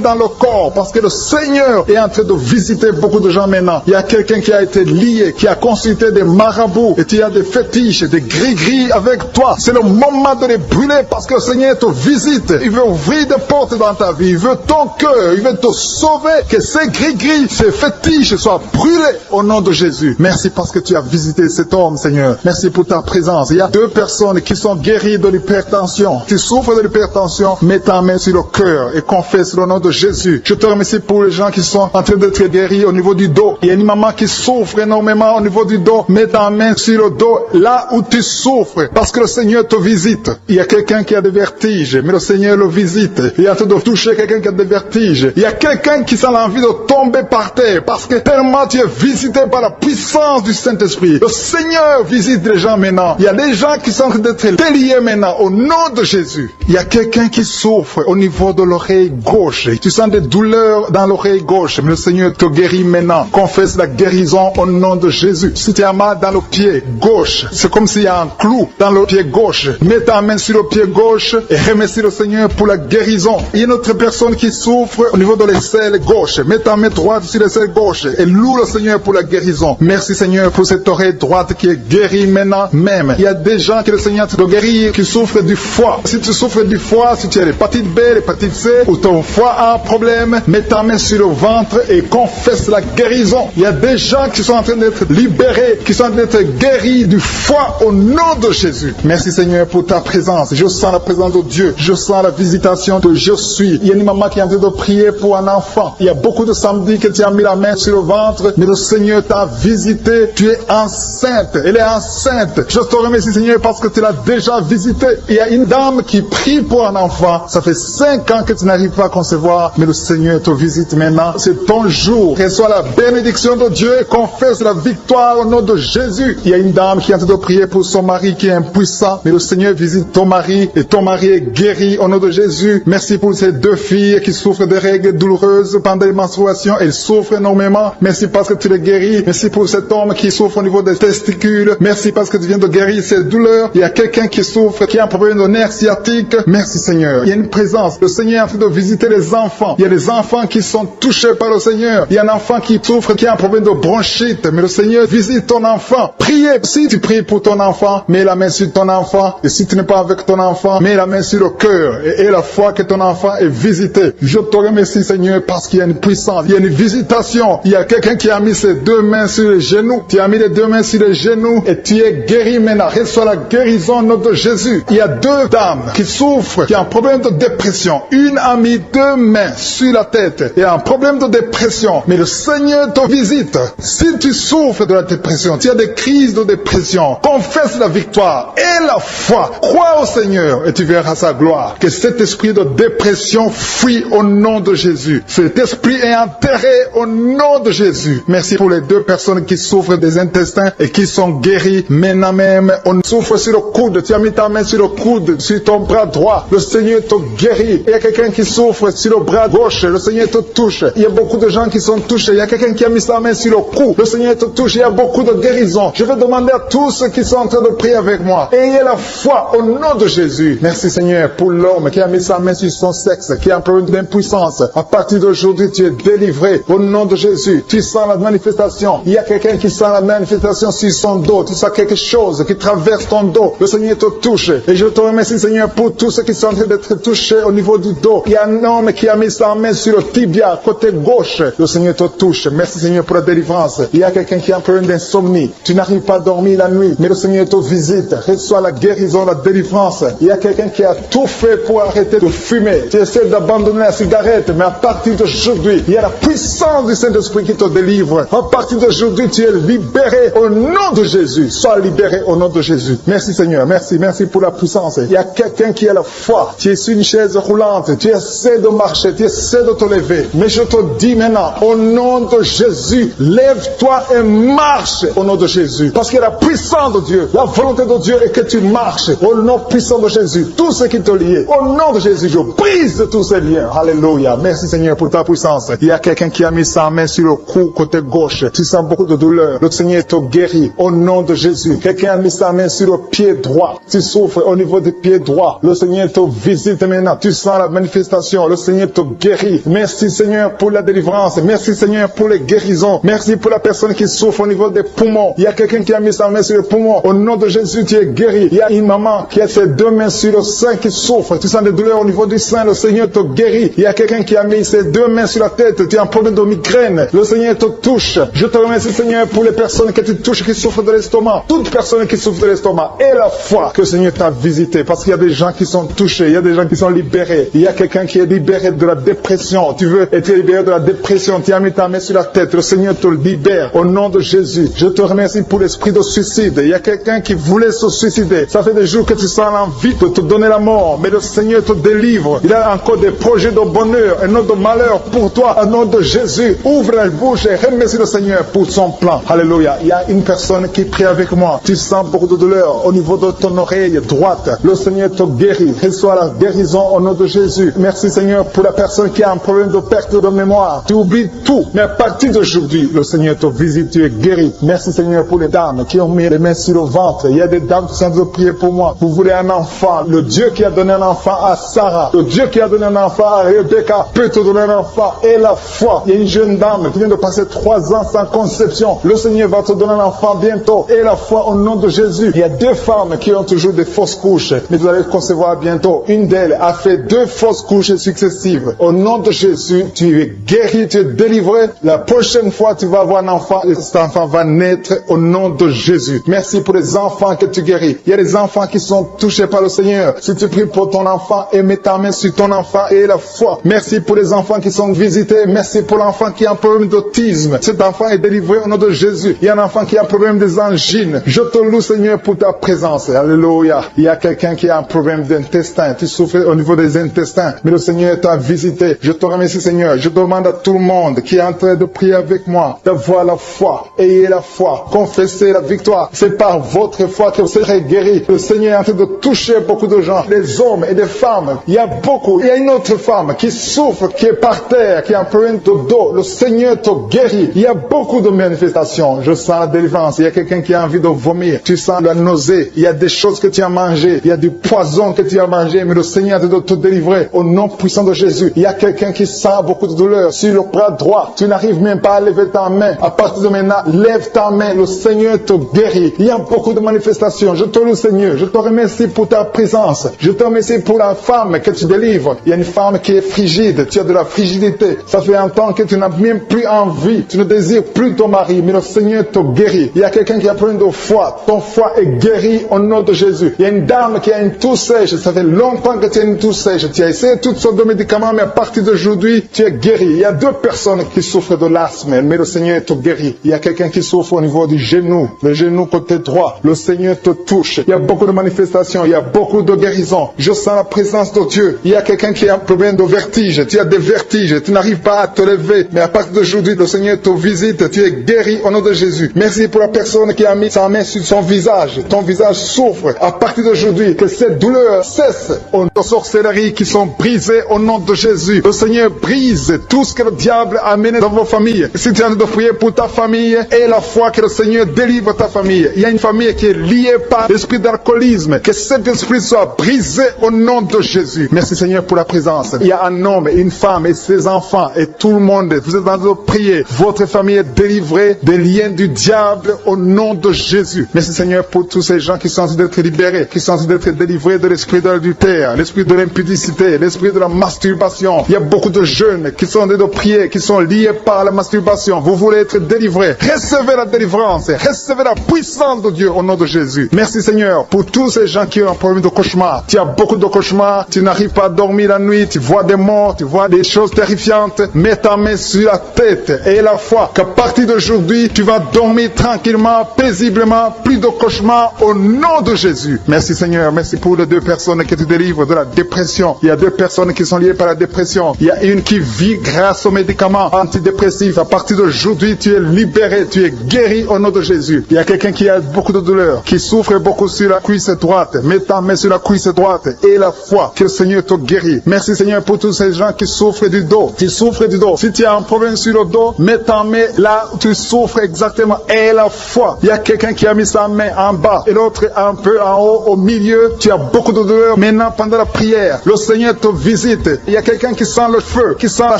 dans le corps parce que le Seigneur est en train de visiter beaucoup de gens maintenant. Il y a quelqu'un qui a été lié, qui a consulté des marabouts et tu as des fétiches, des gris-gris avec toi. C'est le moment de les brûler parce que le Seigneur te visite. Il veut ouvrir des portes dans ta vie. Il veut ton cœur. Il veut te sauver. Que ces gris-gris, ces fétiches soient brûlés au nom de Jésus. Merci parce que tu as visité cet homme, Seigneur. Merci pour ta présence. Il y a 2 personnes qui sont guéries de l'hypertension. Tu souffres de l'hypertension, mets ta main sur le cœur et confesse le nom de Jésus. Je te remercie pour les gens qui sont en train d'être guéris au niveau du dos. Il y a une maman qui souffre énormément au niveau du dos. Mets ta main sur le dos là où tu souffres parce que le Seigneur te visite. Il y a quelqu'un qui a des vertiges, mais le Seigneur le visite. Il est en train de toucher quelqu'un qui a des vertiges. Il y a quelqu'un qui sent l'envie de tomber par terre parce que tellement tu es visité par la puissance du Saint-Esprit. Le Seigneur visite les gens maintenant. Il y a des gens qui sont en train d'être déliés maintenant au nom de Jésus. Il y a quelqu'un qui souffre au niveau de l'oreille gauche. Tu sens des douleurs dans l'oreille gauche, mais le Seigneur te guérit maintenant. Confesse la guérison au nom de Jésus. Si tu as mal dans le pied gauche, c'est comme s'il y a un clou dans le pied gauche. Mets ta main sur le pied gauche et remercie le Seigneur pour la guérison. Il y a une autre personne qui souffre au niveau de l'aisselle gauche. Mets ta main droite sur l'aisselle gauche et loue le Seigneur pour la guérison. Merci Seigneur pour cette oreille droite qui est guérie maintenant même. Il y a des gens que le Seigneur te guérit qui souffrent du foie. Si tu souffres du foie, si tu as l'hépatite B, l'hépatite C ou ton foie a un problème, mets ta main sur le ventre et confesse la guérison. Il y a des gens qui sont en train d'être libérés, qui sont en train d'être guéris du foie au nom de Jésus. Merci Seigneur pour ta présence. Je sens la présence de Dieu. Je sens la visitation de je suis. Il y a une maman qui est en train de prier pour un enfant. Il y a beaucoup de samedis que tu as mis la main sur le ventre, mais le Seigneur t'a visité. Tu es enceinte. Elle est enceinte. Je te remercie Seigneur parce que tu l'as déjà visité. Il y a une dame qui prie pour un enfant. Ça fait 5 ans que tu n'arrives pas à concevoir, mais le Seigneur te visite maintenant. C'est ton jour. Reçois la bénédiction de Dieu et confesse la victoire au nom de Jésus. Il y a une dame qui est en train de prier pour son mari qui est impuissant, mais le Seigneur visite ton mari et ton mari est guéri au nom de Jésus. Merci pour ces 2 filles qui souffrent de règles douloureuses pendant les menstruations. Elles souffrent énormément. Merci parce que tu les guéris. Merci pour cet homme qui souffre au niveau des testicules. Merci parce que tu viens de guérir ces douleurs. Il y a quelqu'un qui souffre, qui a un problème de nerf sciatique. Merci Seigneur. Il y a une présence. Le Seigneur est en train de visiter les enfants. Il y a des enfants qui sont touchés par le Seigneur. Il y a un enfant qui souffre, qui a un problème de bronchite. Mais le Seigneur visite ton enfant. Priez. Si tu pries pour ton enfant, mets la main sur ton enfant. Et si tu n'es pas avec ton enfant, mets la main sur le cœur. Et la foi que ton enfant est visité. Je te remercie Seigneur parce qu'il y a une puissance. Il y a une visitation. Il y a quelqu'un qui a mis ses deux mains sur les genoux. Tu as mis les deux mains sur les genoux et tu es guéri maintenant. Reçois la guérison au nom de Jésus. Il y a deux dames qui souffrent, qui ont un problème de dépression. Une a mis deux mains sur la tête et a un problème de dépression. Mais le Seigneur te visite. Si tu souffres de la dépression, tu as des crises de dépression, confesse la victoire et la foi. Crois au Seigneur et tu verras sa gloire. Que cet esprit de dépression fuit au nom de Jésus. Cet esprit est enterré au nom de Jésus. Merci pour les deux personnes qui souffrent des intestins et qui sont guéries maintenant même. On souffre sur le coude. Tu as mis ta main sur le coude, sur ton bras droit. Le Seigneur te guérit. Il y a quelqu'un qui souffre sur le bras gauche. Le Seigneur te touche. Il y a beaucoup de gens qui sont touchés. Il y a quelqu'un qui a mis sa main sur le cou. Le Seigneur te touche. Il y a beaucoup de guérisons. Je vais demander à tous ceux qui sont en train de prier avec moi. Ayez la foi au nom de Jésus. Merci Seigneur pour l'homme qui a mis sa main sur son sexe, qui a un problème d'impuissance. À partir d'aujourd'hui, tu es délivré au nom de Jésus. Tu sens la manifestation. Il y a quelqu'un qui sent la manifestation sur son dos. Tu sens quelque chose qui traverse ton dos. Le Seigneur te touche. Et je te remercie Seigneur pour tous ceux qui sont en train d'être touchés au niveau du dos. Il y a un homme qui a mis sa main sur le tibia, côté gauche. Le Seigneur te touche. Merci Seigneur pour la délivrance. Il y a quelqu'un qui a un problème d'insomnie. Tu n'arrives pas à dormir la nuit, mais le Seigneur te visite. Reçois la guérison, la délivrance. Il y a quelqu'un qui a tout fait pour arrêter de fumer. Tu essaies d'abandonner la cigarette, mais à partir d'aujourd'hui, il y a la puissance du Saint-Esprit qui te délivre. À partir d'aujourd'hui, tu es libéré au nom de Jésus. Sois libéré au nom de Jésus. Merci Seigneur. Merci pour la puissance. Il y a quelqu'un qui a la foi. Tu es sur une chaise roulante. Tu essaies de marcher. Tu essaies de te lever. Mais je te dis maintenant, au nom de Jésus, lève-toi et marche au nom de Jésus. Parce qu'il y a la puissance de Dieu. La volonté de Dieu est que tu marches au nom puissant de Jésus. Tout ce qui te lie, au nom de Jésus, je brise tous ces liens. Alléluia. Merci Seigneur pour ta puissance. Il y a quelqu'un qui a mis sa main sur le cou, côté gauche. Tu sens beaucoup de douleur. Le Seigneur te guérit au nom de Jésus. Quelqu'un a mis sa main sur le pied droit. Tu souffres au niveau du pied droit. Le Seigneur te visite maintenant. Tu sens la manifestation. Le Seigneur te guérit. Merci Seigneur pour la délivrance. Merci Seigneur pour les guérisons. Merci pour la personne qui souffre au niveau des poumons. Il y a quelqu'un qui a mis sa main sur le poumon. Au nom de Jésus, tu es guéri. Il y a une maman qui a ses deux mains sur le sein qui souffre. Tu sens des douleurs au niveau du sein. Le Seigneur te guérit. Il y a quelqu'un qui a mis ses deux mains sur la tête. Tu as un problème de migraine. Le Seigneur te touche. Je te remercie Seigneur pour les personnes que tu touches qui souffrent de l'estomac. Toute personne qui souffre de l'estomac. Et la foi que le Seigneur t'a visité. Parce qu'il y a des gens qui sont touchés. Il y a des gens qui sont libérés. Il y a quelqu'un qui est libéré de la dépression. Tu veux être libéré de la dépression. Tu as mis ta main sur la tête. Le Seigneur te libère. Au nom de Jésus. Je te remercie pour l'esprit de suicide. Il y a quelqu'un qui voulait se suicider. Ça fait des jours que tu sens l'envie de te donner la mort. Mais le Seigneur te délivre. Il a encore des projets de bonheur et non de malheur pour toi. Au nom de Jésus. Ouvre la bouche et remercie le Seigneur pour son plan. Alléluia. Il y a une personne qui prie avec moi. Tu sens beaucoup de douleur au niveau de ton oreille droite. Le Seigneur te guérit. Reçois la guérison au nom de Jésus. Merci Seigneur pour la personne qui a un problème de perte de mémoire. Tu oublies tout. Mais à partir d'aujourd'hui, le Seigneur te visite. Tu es guéri. Merci Seigneur pour les dames qui ont mis les mains sur le ventre. Il y a des dames qui sont en train de prier pour moi. Vous voulez un enfant. Le Dieu qui a donné un enfant à Sarah. Le Dieu qui a donné un enfant à Rebecca peut te donner un enfant. Et la foi. Il y a une jeune dame qui vient de passer 3 ans sans conception. Le Seigneur va te donner un enfant bientôt. Et la foi au nom de Jésus. Il y a 2 femmes qui ont toujours des fausses couches. Mais vous allez concevoir bientôt. Une d'elles a fait 2 fausses couches successives. Au nom de Jésus, tu es guéri, tu es délivré. La prochaine fois, tu vas avoir un enfant. Et cet enfant va naître au nom de Jésus. Merci pour les enfants que tu guéris. Il y a des enfants qui sont touchés par le Seigneur. Si tu pries pour ton enfant et mets ta main sur ton enfant et la foi. Merci pour les enfants qui sont visités. Merci pour l'enfant qui a un problème d'autisme. Cet enfant est délivré au nom de Jésus. Il y a un enfant qui a un problème des angines. Je te loue Seigneur pour ta présence. Alléluia. Il y a quelqu'un qui a un problème d'intestin. Tu souffres au niveau des intestins. Mais le Seigneur t'a visité. Je te remercie Seigneur. Je demande à tout le monde qui est en train de prier avec moi d'avoir la foi. Ayez la foi. Confessez la victoire. C'est par votre foi que vous serez guéris. Le Seigneur est en train de toucher beaucoup de gens. Des hommes et des femmes. Il y a beaucoup. Il y a une autre femme qui souffre, qui est par terre, qui a un problème de dos. Le Seigneur te guérit. Il y a beaucoup de manifestations. Je sens la délivrance délivrance. Il y a quelqu'un qui a envie de vomir. Tu sens la nausée. Il y a des choses que tu as mangées. Il y a du poison que tu as mangé. Mais le Seigneur doit te délivrer au nom puissant de Jésus. Il y a quelqu'un qui sent beaucoup de douleur sur le bras droit. Tu n'arrives même pas à lever ta main. À partir de maintenant, lève ta main. Le Seigneur te guérit. Il y a beaucoup de manifestations. Je te loue, Seigneur. Je te remercie pour ta présence. Je te remercie pour la femme que tu délivres. Il y a une femme qui est frigide. Tu as de la frigidité. Ça fait un temps que tu n'as même plus envie. Tu ne désires plus ton mari. Mais le Seigneur te guérit. Il y a quelqu'un qui a plein de foi. Ton foie est guéri au nom de Jésus. Il y a une dame qui a une toux sèche. Ça fait longtemps que tu as une toux sèche. Tu as essayé toutes sortes de médicaments, mais à partir d'aujourd'hui, tu es guéri. Il y a 2 personnes qui souffrent de l'asthme, mais le Seigneur te guérit. Il y a quelqu'un qui souffre au niveau du genou, le genou côté droit. Le Seigneur te touche. Il y a beaucoup de manifestations. Il y a beaucoup de guérisons. Je sens la présence de Dieu. Il y a quelqu'un qui a un problème de vertige. Tu as des vertiges. Tu n'arrives pas à te lever, mais à partir d'aujourd'hui, le Seigneur te visite. Tu es guéri au nom de Jésus. Merci pour la personne qui a mis sa main sur son visage. Ton visage souffre. À partir d'aujourd'hui, que cette douleur cesse. Aux sorcelleries qui sont brisées au nom de Jésus. Le Seigneur brise tout ce que le diable a amené dans vos familles. Si tu es en train de prier pour ta famille, et la foi que le Seigneur délivre ta famille. Il y a une famille qui est liée par l'esprit d'alcoolisme. Que cet esprit soit brisé au nom de Jésus. Merci Seigneur pour la présence. Il y a un homme, une femme et ses enfants et tout le monde. Vous êtes en train de prier. Votre famille est délivrée des liens du diable au nom de Jésus. Merci Seigneur pour tous ces gens qui sont en train d'être libérés, qui sont en train d'être délivrés de l'esprit de l'adultère, l'esprit de l'impudicité, l'esprit de la masturbation. Il y a beaucoup de jeunes qui sont en train de prier, qui sont liés par la masturbation. Vous voulez être délivrés. Recevez la délivrance. Recevez la puissance de Dieu au nom de Jésus. Merci Seigneur pour tous ces gens qui ont un problème de cauchemar. Tu as beaucoup de cauchemars. Tu n'arrives pas à dormir la nuit. Tu vois des morts. Tu vois des choses terrifiantes. Mets ta main sur la tête et la foi qu'à partir d'aujourd'hui, tu vas dormir tranquillement, paisiblement. Plus de cauchemars au nom de Jésus. Merci Seigneur. Merci pour les 2 personnes qui te délivrent de la dépression. Il y a 2 personnes qui sont liées par la dépression. Il y a une qui vit grâce aux médicaments antidépressifs. À partir d'aujourd'hui, tu es libéré, tu es guéri au nom de Jésus. Il y a quelqu'un qui a beaucoup de douleur, qui souffre beaucoup sur la cuisse droite. Mets ta main sur la cuisse droite et la foi que le Seigneur te guérit. Merci Seigneur pour tous ces gens qui souffrent du dos. Qui souffrent du dos. Si tu as un problème sur le dos, mets ta main là où tu souffres exactement et la foi. Il y a quelqu'un qui a mis sa main en bas et l'autre un peu en haut, au milieu. Tu as beaucoup de douleur. Maintenant, pendant la prière, le Seigneur te visite. Il y a quelqu'un qui sent le feu, qui sent la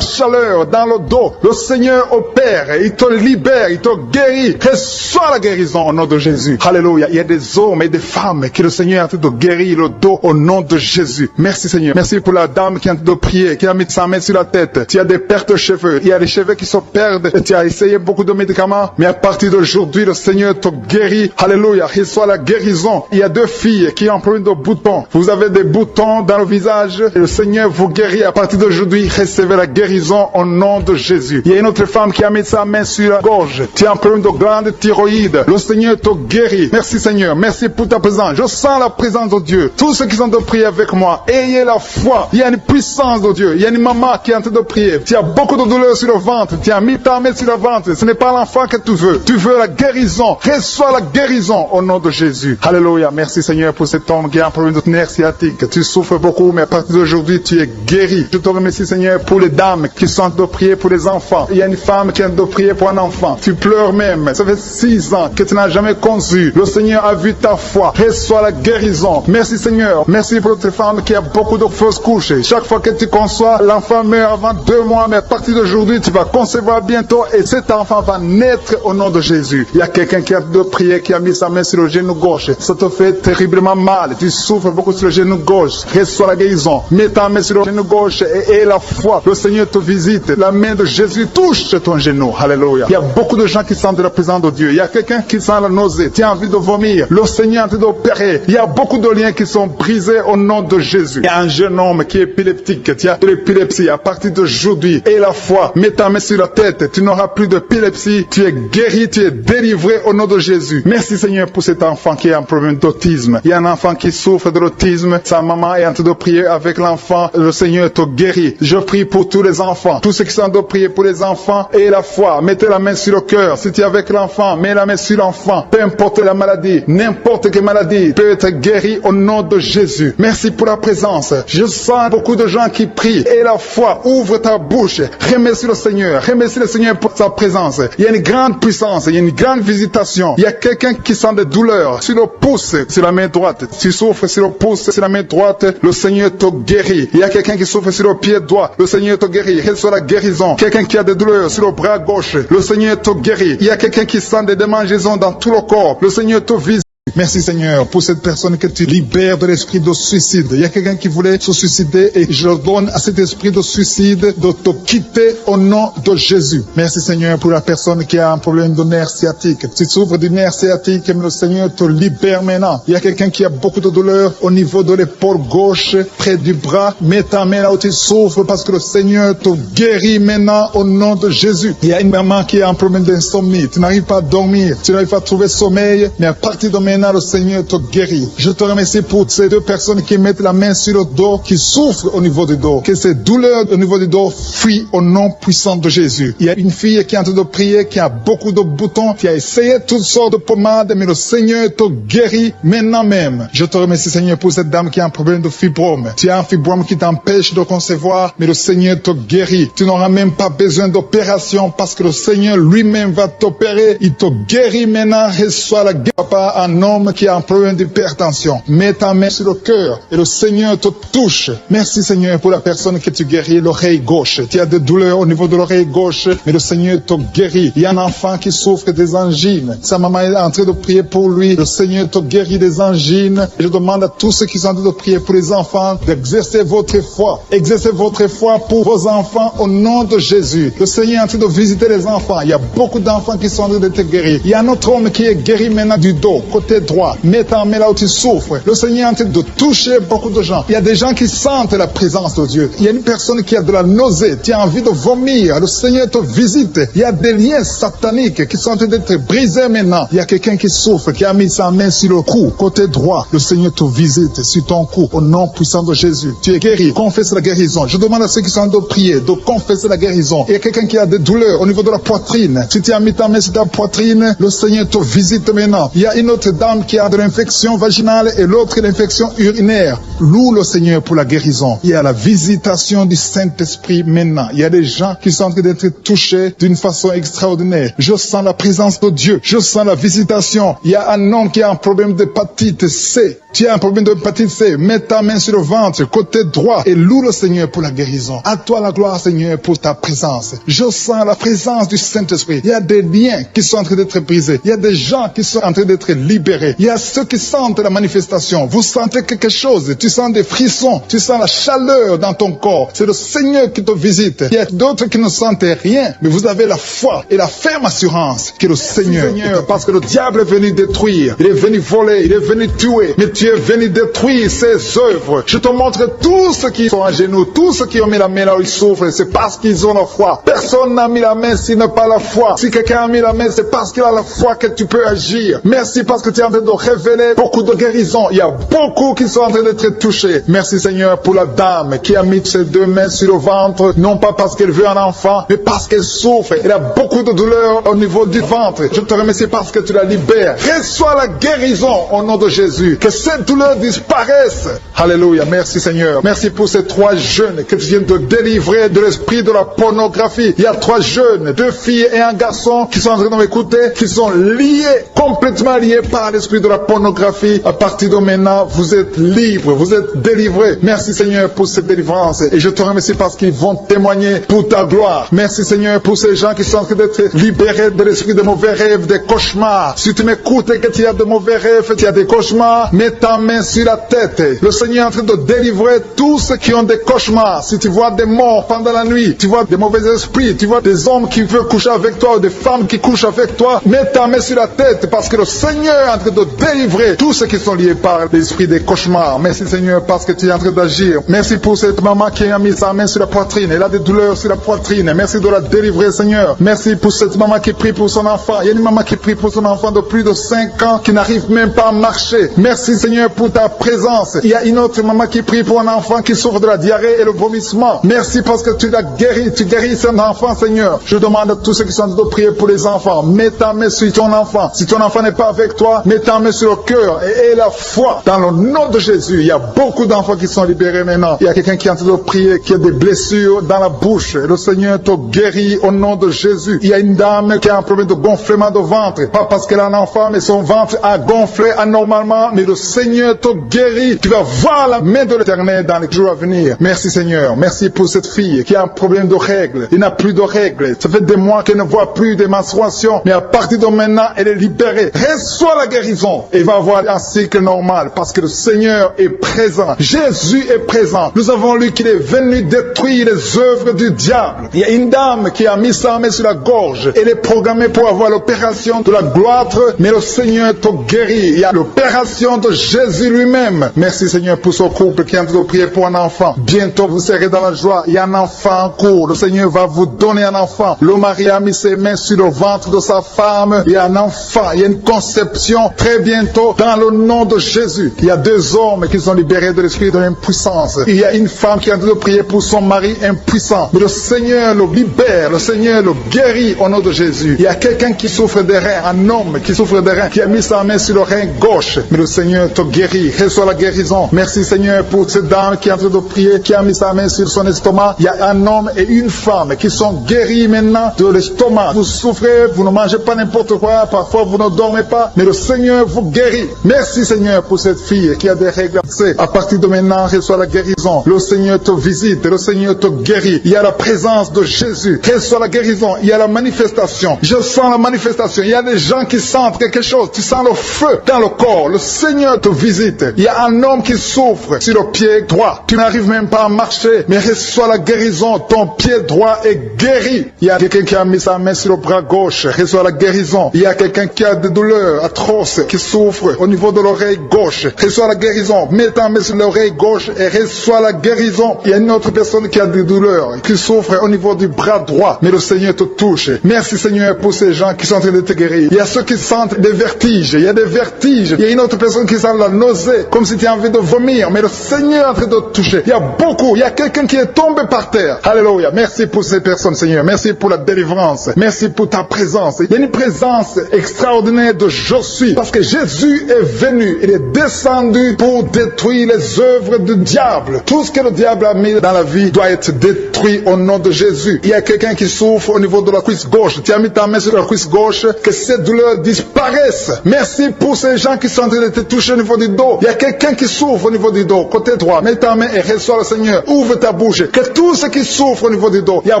chaleur dans le dos. Le Seigneur opère, il te libère, il te guérit. Reçois la guérison au nom de Jésus. Alléluia. Il y a des hommes et des femmes que le Seigneur est en train de guérir le dos au nom de Jésus. Merci Seigneur. Merci pour la dame qui est en train de prier, qui a mis sa main sur la tête. Tu as des pertes de cheveux. Il y a des cheveux qui se perdent. Tu as essayé beaucoup de médicaments, mais à partir d'aujourd'hui, le Seigneur te guérit. Alléluia. Reçois la guérison. Il y a 2 filles qui ont un problème de boutons. Vous avez des boutons dans le visage. Et le Seigneur vous guérit. À partir d'aujourd'hui, recevez la guérison au nom de Jésus. Il y a une autre femme qui a mis sa main sur la gorge. Tu as un problème de glande thyroïde. Le Seigneur te guérit. Merci Seigneur. Merci pour ta présence. Je sens la présence de Dieu. Tous ceux qui sont de prier avec moi, ayez la foi. Il y a une puissance de Dieu. Il y a une maman qui est en train de prier. Tu as beaucoup de douleur sur le ventre. Tu as mis ta main sur le ventre. Ce n'est pas l'enfant que tu veux. Tu veux la guérison. Reçois la guérison au nom de Jésus. Alléluia. Merci Seigneur pour cet homme qui a un problème de nerf sciatique. Tu souffres beaucoup, mais à partir d'aujourd'hui, tu es guéri. Je te remercie Seigneur pour les dames qui sont en train de prier pour les enfants. Il y a une femme qui est en train de prier pour un enfant. Tu pleures même. Ça fait 6 ans que tu n'as jamais conçu. Le Seigneur a vu ta foi. Reçois la guérison. Merci Seigneur. Merci pour cette femme qui a beaucoup de fausses couches. Chaque fois que tu conçois, l'enfant meurt avant 2 mois, mais à partir d'aujourd'hui, tu vas concevoir bientôt et cet enfant va naître au nom de Jésus. Il y a quelqu'un qui a de prier, qui a mis sa main sur le genou gauche. Ça te fait terriblement mal. Tu souffres beaucoup sur le genou gauche. Reçois la guérison. Mets ta main sur le genou gauche et la foi. Le Seigneur te visite. La main de Jésus touche ton genou. Alléluia. Il y a beaucoup de gens qui sentent la présence de Dieu. Il y a quelqu'un qui sent la nausée. Tu as envie de vomir. Le Seigneur est en train d'opérer. Il y a beaucoup de liens qui sont brisés au nom de Jésus. Il y a un jeune homme qui est épileptique. Tu as de l'épilepsie à partir d'aujourd'hui. Et la foi. Mets ta main sur la tête. Tu n'auras plus d'épilepsie. Tu es guéri. Tu es délivré au nom de Jésus. Merci Seigneur pour cet enfant qui a un problème d'autisme. Il y a un enfant qui souffre de l'autisme. Sa maman est en train de prier avec l'enfant. Le Seigneur te guérit. Je prie pour tous les enfants. Tous ceux qui sont en train de prier pour les enfants et la foi. Mettez la main sur le cœur. Si tu es avec l'enfant, mets la main sur l'enfant. Peu importe la maladie, n'importe quelle maladie peut être guérie au nom de Jésus. Merci pour la présence. Je sens beaucoup de gens qui prient. Et la foi, ouvre ta bouche. Remercie le Seigneur. Remercie le Seigneur pour sa présence. Il y a une grande puissance. Il y a une grande visitation. Il y a quelqu'un qui sent des douleurs sur le pouce, sur la main droite. Tu souffres sur le pouce, sur la main droite, le Seigneur te guérit. Il y a quelqu'un qui souffre sur le pied droit, le Seigneur te guérit. Reçois la guérison. Quelqu'un qui a des douleurs sur le bras gauche, le Seigneur te guérit. Il y a quelqu'un qui sent des démangeaisons dans tout le corps, le Seigneur te visite. Merci Seigneur pour cette personne que tu libères de l'esprit de suicide. Il y a quelqu'un qui voulait se suicider et je donne à cet esprit de suicide de te quitter au nom de Jésus. Merci Seigneur pour la personne qui a un problème de nerf sciatique. Tu souffres du nerf sciatique, mais le Seigneur te libère maintenant. Il y a quelqu'un qui a beaucoup de douleur au niveau de l'épaule gauche, près du bras. Mets ta main là où tu souffres parce que le Seigneur te guérit maintenant au nom de Jésus. Il y a une maman qui a un problème d'insomnie. Tu n'arrives pas à dormir, tu n'arrives pas à trouver sommeil, mais à partir de maintenant, le Seigneur te guérit. Je te remercie pour ces deux personnes qui mettent la main sur le dos, qui souffrent au niveau du dos. Que ces douleurs au niveau du dos fuient au nom puissant de Jésus. Il y a une fille qui est en train de prier, qui a beaucoup de boutons, qui a essayé toutes sortes de pommades, mais le Seigneur te guérit maintenant même. Je te remercie Seigneur pour cette dame qui a un problème de fibrome. Tu as un fibrome qui t'empêche de concevoir, mais le Seigneur te guérit. Tu n'auras même pas besoin d'opération parce que le Seigneur lui-même va t'opérer. Il te guérit maintenant. Reçois la guérison. Papa, un homme qui a un problème d'hypertension, mets ta main sur le cœur et le Seigneur te touche. Merci Seigneur pour la personne que tu guéris, l'oreille gauche. Tu as des douleurs au niveau de l'oreille gauche, mais le Seigneur te guérit. Il y a un enfant qui souffre des angines. Sa maman est en train de prier pour lui. Le Seigneur te guérit des angines. Et je demande à tous ceux qui sont en train de prier pour les enfants d'exercer votre foi. Exercez votre foi pour vos enfants au nom de Jésus. Le Seigneur est en train de visiter les enfants. Il y a beaucoup d'enfants qui sont en train d'être guéris. Il y a un autre homme qui est guéri maintenant du dos, côté droit. Mets ta main là où tu souffres. Le Seigneur est en train de toucher beaucoup de gens. Il y a des gens qui sentent la présence de Dieu. Il y a une personne qui a de la nausée. Tu as envie de vomir. Le Seigneur te visite. Il y a des liens sataniques qui sont en train d'être brisés maintenant. Il y a quelqu'un qui souffre, qui a mis sa main sur le cou, côté droit. Le Seigneur te visite sur ton cou au nom puissant de Jésus. Tu es guéri. Confesse la guérison. Je demande à ceux qui sont en train de prier de confesser la guérison. Il y a quelqu'un qui a des douleurs au niveau de la poitrine. Si tu as mis ta main sur ta poitrine, le Seigneur te visite maintenant. Il y a une autre dame qui a de l'infection vaginale et l'autre l'infection urinaire. Loue le Seigneur pour la guérison. Il y a la visitation du Saint-Esprit maintenant. Il y a des gens qui sont en train d'être touchés d'une façon extraordinaire. Je sens la présence de Dieu. Je sens la visitation. Il y a un homme qui a un problème d'hépatite C. Tu as un problème d'hépatite C. Mets ta main sur le ventre, côté droit, et loue le Seigneur pour la guérison. À toi la gloire, Seigneur, pour ta présence. Je sens la présence du Saint-Esprit. Il y a des liens qui sont en train d'être brisés. Il y a des gens qui sont en train d'être libérés. Il y a ceux qui sentent la manifestation. Vous sentez quelque chose. Tu sens des frissons. Tu sens la chaleur dans ton corps. C'est le Seigneur qui te visite. Il y a d'autres qui ne sentent rien, mais vous avez la foi et la ferme assurance que le Seigneur, parce que le diable est venu détruire. Il est venu voler. Il est venu tuer. Mais tu es venu détruire ses œuvres. Je te montre tous ceux qui sont à genoux, tous ceux qui ont mis la main là où ils souffrent. C'est parce qu'ils ont la foi. Personne n'a mis la main s'il n'a pas la foi. Si quelqu'un a mis la main, c'est parce qu'il a la foi que tu peux agir. Merci parce que tu es en train de révéler beaucoup de guérisons. Il y a beaucoup qui sont en train d'être touchés. Merci Seigneur pour la dame qui a mis ses deux mains sur le ventre, non pas parce qu'elle veut un enfant, mais parce qu'elle souffre. Elle a beaucoup de douleur au niveau du ventre. Je te remercie parce que tu la libères. Reçois la guérison au nom de Jésus. Que cette douleur disparaisse. Alléluia. Merci Seigneur. Merci pour ces 3 jeunes que tu viens de délivrer de l'esprit de la pornographie. Il y a 3 jeunes, 2 filles et un garçon qui sont en train de m'écouter, qui sont liés, complètement liés par l'esprit de la pornographie. À partir de maintenant, vous êtes libres, vous êtes délivrés. Merci Seigneur pour cette délivrance. Et je te remercie parce qu'ils vont témoigner pour ta gloire. Merci Seigneur pour ces gens qui sont en train d'être libérés de l'esprit de mauvais rêves, des cauchemars. Si tu m'écoutes et que tu as de mauvais rêves, tu as des cauchemars, mets ta main sur la tête. Le Seigneur est en train de délivrer tous ceux qui ont des cauchemars. Si tu vois des morts pendant la nuit, tu vois des mauvais esprits, tu vois des hommes qui veulent coucher avec toi ou des femmes qui couchent avec toi, mets ta main sur la tête parce que le Seigneur est en train de délivrer tous ceux qui sont liés par l'esprit des cauchemars. Merci Seigneur parce que tu es en train d'agir. Merci pour cette maman qui a mis sa main sur la poitrine. Elle a des douleurs sur la poitrine. Merci de la délivrer Seigneur. Merci pour cette maman qui prie pour son enfant. Il y a une maman qui prie pour son enfant de plus de 5 ans qui n'arrive même pas à marcher. Merci Seigneur pour ta présence. Il y a une autre maman qui prie pour un enfant qui souffre de la diarrhée et le vomissement. Merci parce que tu l'as guéri. Tu guéris cet enfant Seigneur. Je demande à tous ceux qui sont en train de prier pour les enfants. Mets ta main sur ton enfant. Si ton enfant n'est pas avec toi, mets Mets ta main sur le cœur et la foi. Dans le nom de Jésus, il y a beaucoup d'enfants qui sont libérés maintenant. Il y a quelqu'un qui est en train de prier, qui a des blessures dans la bouche. Le Seigneur te guérit au nom de Jésus. Il y a une dame qui a un problème de gonflement de ventre. Pas parce qu'elle a un enfant, mais son ventre a gonflé anormalement. Mais le Seigneur te guérit. Tu vas voir la main de l'Éternel dans les jours à venir. Merci Seigneur. Merci pour cette fille qui a un problème de règles. Il n'a plus de règles. Ça fait des mois qu'elle ne voit plus des menstruations. Mais à partir de maintenant, elle est libérée. Reçois la guérison. Et va avoir un cycle normal parce que le Seigneur est présent. Jésus est présent. Nous avons lu qu'il est venu détruire les œuvres du diable. Il y a une dame qui a mis sa main sur la gorge. Elle est programmée pour avoir l'opération de la gloître, mais le Seigneur te guérit. Il y a l'opération de Jésus lui-même. Merci Seigneur pour ce couple qui est en train de prier pour un enfant. Bientôt vous serez dans la joie. Il y a un enfant en cours. Le Seigneur va vous donner un enfant. Le mari a mis ses mains sur le ventre de sa femme. Il y a un enfant. Il y a une conception très bientôt dans le nom de Jésus. Il y a 2 hommes qui sont libérés de l'esprit de l'impuissance. Il y a une femme qui est en train de prier pour son mari impuissant. Mais le Seigneur le libère. Le Seigneur le guérit au nom de Jésus. Il y a quelqu'un qui souffre des reins. Un homme qui souffre des reins. Qui a mis sa main sur le rein gauche. Mais le Seigneur te guérit. Reçois la guérison. Merci Seigneur pour cette dame qui est en train de prier. Qui a mis sa main sur son estomac. Il y a un homme et une femme qui sont guéris maintenant de l'estomac. Vous souffrez. Vous ne mangez pas n'importe quoi. Parfois vous ne dormez pas. Mais le Seigneur vous guérit. Merci Seigneur pour cette fille qui a des règles. À partir de maintenant, reçois la guérison. Le Seigneur te visite. Le Seigneur te guérit. Il y a la présence de Jésus. Reçois la guérison. Il y a la manifestation. Je sens la manifestation. Il y a des gens qui sentent quelque chose. Tu sens le feu dans le corps. Le Seigneur te visite. Il y a un homme qui souffre sur le pied droit. Tu n'arrives même pas à marcher. Mais reçois la guérison. Ton pied droit est guéri. Il y a quelqu'un qui a mis sa main sur le bras gauche. Reçois la guérison. Il y a quelqu'un qui a des douleurs atroces, qui souffre au niveau de l'oreille gauche. Reçois la guérison. Mets ta main sur l'oreille gauche et reçois la guérison. Il y a une autre personne qui a des douleurs, qui souffre au niveau du bras droit. Mais le Seigneur te touche. Merci Seigneur pour ces gens qui sont en train de te guérir. Il y a ceux qui sentent des vertiges. Il y a des vertiges. Il y a une autre personne qui sent la nausée, comme si tu as envie de vomir. Mais le Seigneur est en train de te toucher. Il y a beaucoup. Il y a quelqu'un qui est tombé par terre. Alléluia. Merci pour ces personnes Seigneur. Merci pour la délivrance. Merci pour ta présence. Il y a une présence extraordinaire de je suis. Parce que Jésus est venu. Il est descendu pour détruire les œuvres du diable. Tout ce que le diable a mis dans la vie doit être détruit au nom de Jésus. Il y a quelqu'un qui souffre au niveau de la cuisse gauche. Tu as mis ta main sur la cuisse gauche. Que cette douleur disparaisse. Merci pour ces gens qui sont en train de te toucher au niveau du dos. Il y a quelqu'un qui souffre au niveau du dos. Côté droit. Mets ta main et reçois le Seigneur. Ouvre ta bouche. Que tous ceux qui souffrent au niveau du dos. Il y a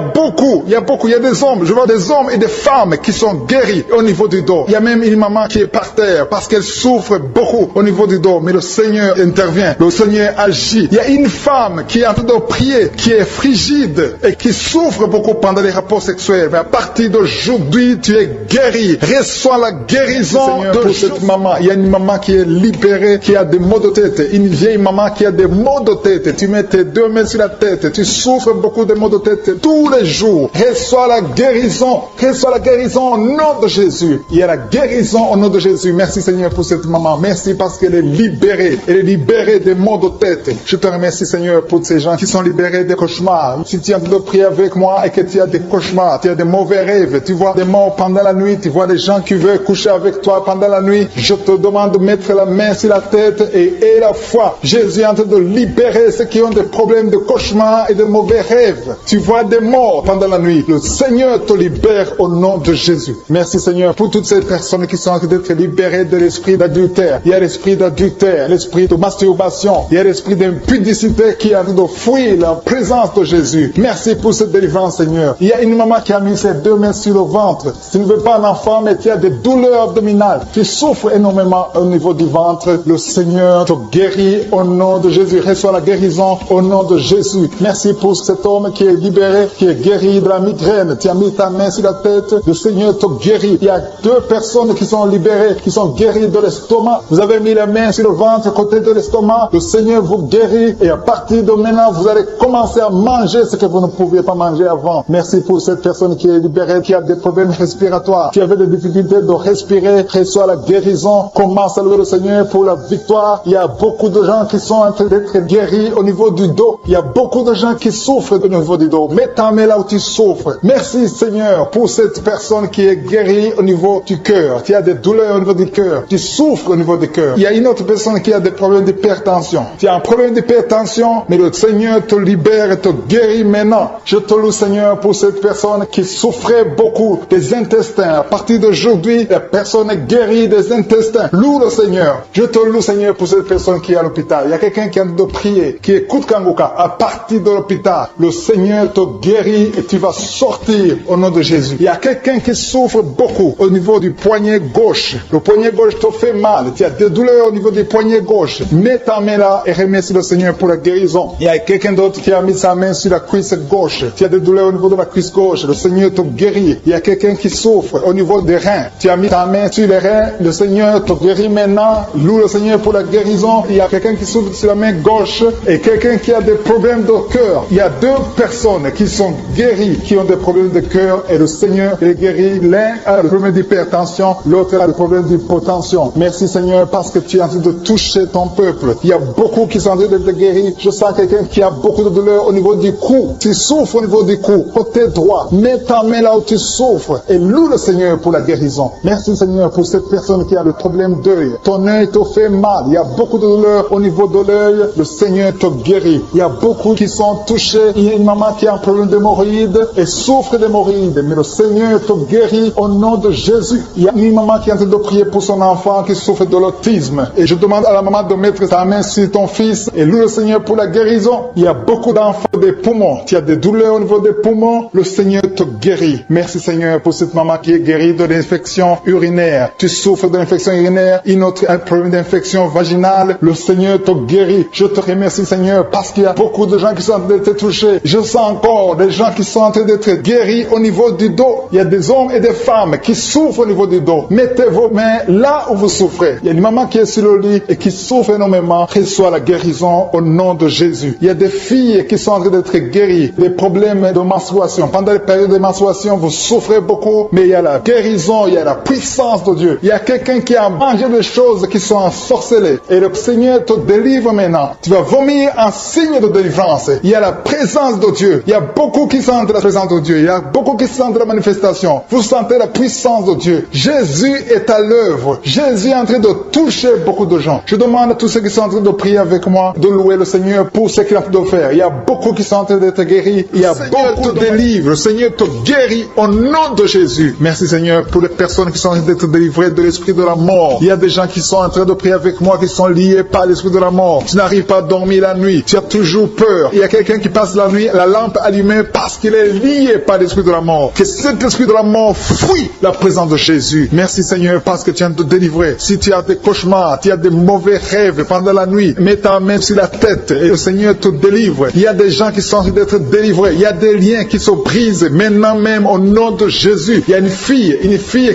beaucoup. Il y a des hommes. Je vois des hommes et des femmes qui sont guéris au niveau du dos. Il y a même une maman qui est par terre parce qu'elle souffre beaucoup au niveau du dos. Mais le Seigneur intervient. Le Seigneur agit. Il y a une femme qui est en train de prier, qui est frigide et qui souffre beaucoup pendant les rapports sexuels. Mais à partir d'aujourd'hui, tu es guéri. Reçois la guérison de cette maman. Il y a une maman qui est libérée, qui a des maux de tête. Une vieille maman qui a des maux de tête. Tu mets tes 2 mains sur la tête. Tu souffres beaucoup de maux de tête tous les jours. Reçois la guérison. Reçois la guérison au nom de Jésus. Il y a la guérison au nom de Jésus. Merci Seigneur pour cette maman. Merci parce qu'elle est libérée. Elle est libérée des maux de tête. Je te remercie Seigneur pour ces gens qui sont libérés des cauchemars. Si tu es en train de prier avec moi et que tu as des cauchemars, tu as des mauvais rêves, tu vois des morts pendant la nuit, tu vois des gens qui veulent coucher avec toi pendant la nuit, je te demande de mettre la main sur la tête et la foi. Jésus est en train de libérer ceux qui ont des problèmes de cauchemars et de mauvais rêves. Tu vois des morts pendant la nuit. Le Seigneur te libère au nom de Jésus. Merci Seigneur pour toutes ces personnes qui sont en train d'être libérées de l'esprit d'adultère. Il y a l'esprit d'adultère, l'esprit de masturbation, il y a l'esprit d'impudicité qui est en train de fuir la présence de Jésus. Merci pour cette délivrance Seigneur. Il y a une maman qui a mis ses 2 mains sur le ventre. Tu ne veux pas un enfant mais tu as des douleurs abdominales. Tu souffres énormément au niveau du ventre. Le Seigneur te guérit au nom de Jésus. Reçois la guérison au nom de Jésus. Merci pour cet homme qui est libéré, qui est guéri de la migraine. Tu as mis ta main sur la tête. Le Seigneur te guérit. Il y a 2 personnes qui sont libérées, qui sont guéries de l'estomac. Vous avez mis la main sur le ventre, côté de l'estomac. Le Seigneur vous guérit et à partir de maintenant, vous allez commencer à manger ce que vous ne pouviez pas manger avant. Merci pour cette personne qui est libérée, qui a des problèmes respiratoires, qui avait des difficultés de respirer. Reçois la guérison. Commence à louer le Seigneur pour la victoire. Il y a beaucoup de gens qui sont en train d'être guéris au niveau du dos. Il y a beaucoup de gens qui souffrent au niveau du dos. Mets ta main là où tu souffres. Merci Seigneur pour cette personne qui est guérie au niveau du cœur. Tu as des douleurs au niveau du cœur. Tu souffres au niveau du cœur. Il y a une autre personne qui a des problèmes d'hypertension. Tu as un problème d'hypertension, mais le Seigneur te libère et te guérit maintenant. Je te loue, Seigneur, pour cette personne qui souffrait beaucoup des intestins. À partir d'aujourd'hui, la personne est guérie des intestins. Loue le Seigneur. Je te loue, Seigneur, pour cette personne qui est à l'hôpital. Il y a quelqu'un qui a de prier, qui écoute Kanguka. À partir de l'hôpital, le Seigneur te guérit et tu vas sortir au nom de Jésus. Il y a quelqu'un qui souffre beaucoup au niveau du poignet gauche. Le poignet gauche te fait mal. Tu as des douleurs au niveau du poignet gauche. Mets ta main là et remercie le Seigneur pour la guérison. Il y a quelqu'un d'autre qui a mis sa main sur la cuisse gauche. Tu as des douleurs au niveau de la cuisse gauche. Le Seigneur te guérit. Il y a quelqu'un qui souffre au niveau des reins. Tu as mis ta main sur les reins. Le Seigneur te guérit maintenant. Loue le Seigneur pour la guérison. Il y a quelqu'un qui souffre sur la main gauche et quelqu'un qui a des problèmes de cœur. Il y a deux personnes qui sont guéries, qui ont des problèmes de cœur et le Seigneur les guérit. L'un a le problème d'hypertension, l'autre a le problème d'hypotension. Merci Seigneur parce que tu es en train de toucher ton peuple. Il y a beaucoup qui sont en train d'être guéris. Je sens quelqu'un qui a beaucoup de douleur au niveau du cou. Tu souffres au niveau du cou, côté droit. Mets ta main là où tu souffres et loue le Seigneur pour la guérison. Merci Seigneur pour cette personne qui a le problème d'œil. Ton œil te fait mal. Il y a beaucoup de douleur au niveau de l'œil. Le Seigneur te guérit. Il y a beaucoup qui sont touchés. Il y a une maman qui a un problème d'hémorroïdes et souffre d'hémorroïdes. Mais le Seigneur te guérit au nom de Jésus. Il y a une maman qui est en train de prier pour son enfant qui souffre de l'autisme. Et je demande à la maman de mettre sa main sur ton fils et loue le Seigneur pour la guérison. Il y a beaucoup d'enfants des poumons. Tu as des douleurs au niveau des poumons. Le Seigneur te guérit. Merci Seigneur pour cette maman qui est guérie de l'infection urinaire. Tu souffres de l'infection urinaire. Une autre a un problème d'infection vaginale. Le Seigneur te guérit. Je te remercie Seigneur parce qu'il y a beaucoup de gens qui sont en train d'être touchés. Je sens encore des gens qui sont en train d'être guéris au niveau du dos. Il y a des hommes et des femmes qui souffrent au niveau du dos. Mettez vos mains là où vous souffrez. Il y a une maman qui est sur le lit et qui souffre énormément. Reçoit la guérison au nom de Jésus. Il y a des filles qui sont en train d'être guéries. Des problèmes de menstruation. Pendant les périodes de menstruation, vous souffrez beaucoup, mais il y a la guérison, il y a la puissance de Dieu. Il y a quelqu'un qui a mangé des choses qui sont ensorcelées. Et le Seigneur te délivre maintenant. Tu vas vomir un signe de délivrance. Il y a la présence de Dieu. Il y a beaucoup qui sentent la présence de Dieu. Il y a beaucoup qui sentent la manifestation. Vous sentez la puissance de Dieu. Jésus est à l'œuvre. Jésus est en train de toucher beaucoup de gens. Je demande à tous ceux qui sont en train de prier avec moi de louer le Seigneur pour ce qu'il est en train de faire. Il y a beaucoup qui sont en train d'être guéris. Il y a beaucoup de délivres. Le Seigneur te guérit au nom de Jésus. Merci Seigneur pour les personnes qui sont en train d'être délivrées de l'esprit de la mort. Il y a des gens qui sont en train de prier avec moi qui sont liés par l'esprit de la mort. Tu n'arrives pas à dormir la nuit. Tu as toujours peur. Il y a quelqu'un qui passe la nuit, la lampe allumée parce qu'il est lié par l'esprit de la mort. Que cet esprit de la mort fuit la présence de Jésus. Merci Seigneur parce que tu viens de te délivrer. Si tu as des cauchemars, tu as des mauvais rêves pendant la nuit, mets ta main sur la tête et le Seigneur te délivre. Il y a des gens qui sont en train d'être délivrés. Il y a des liens qui se brisent maintenant même au nom de Jésus. Il y a une fille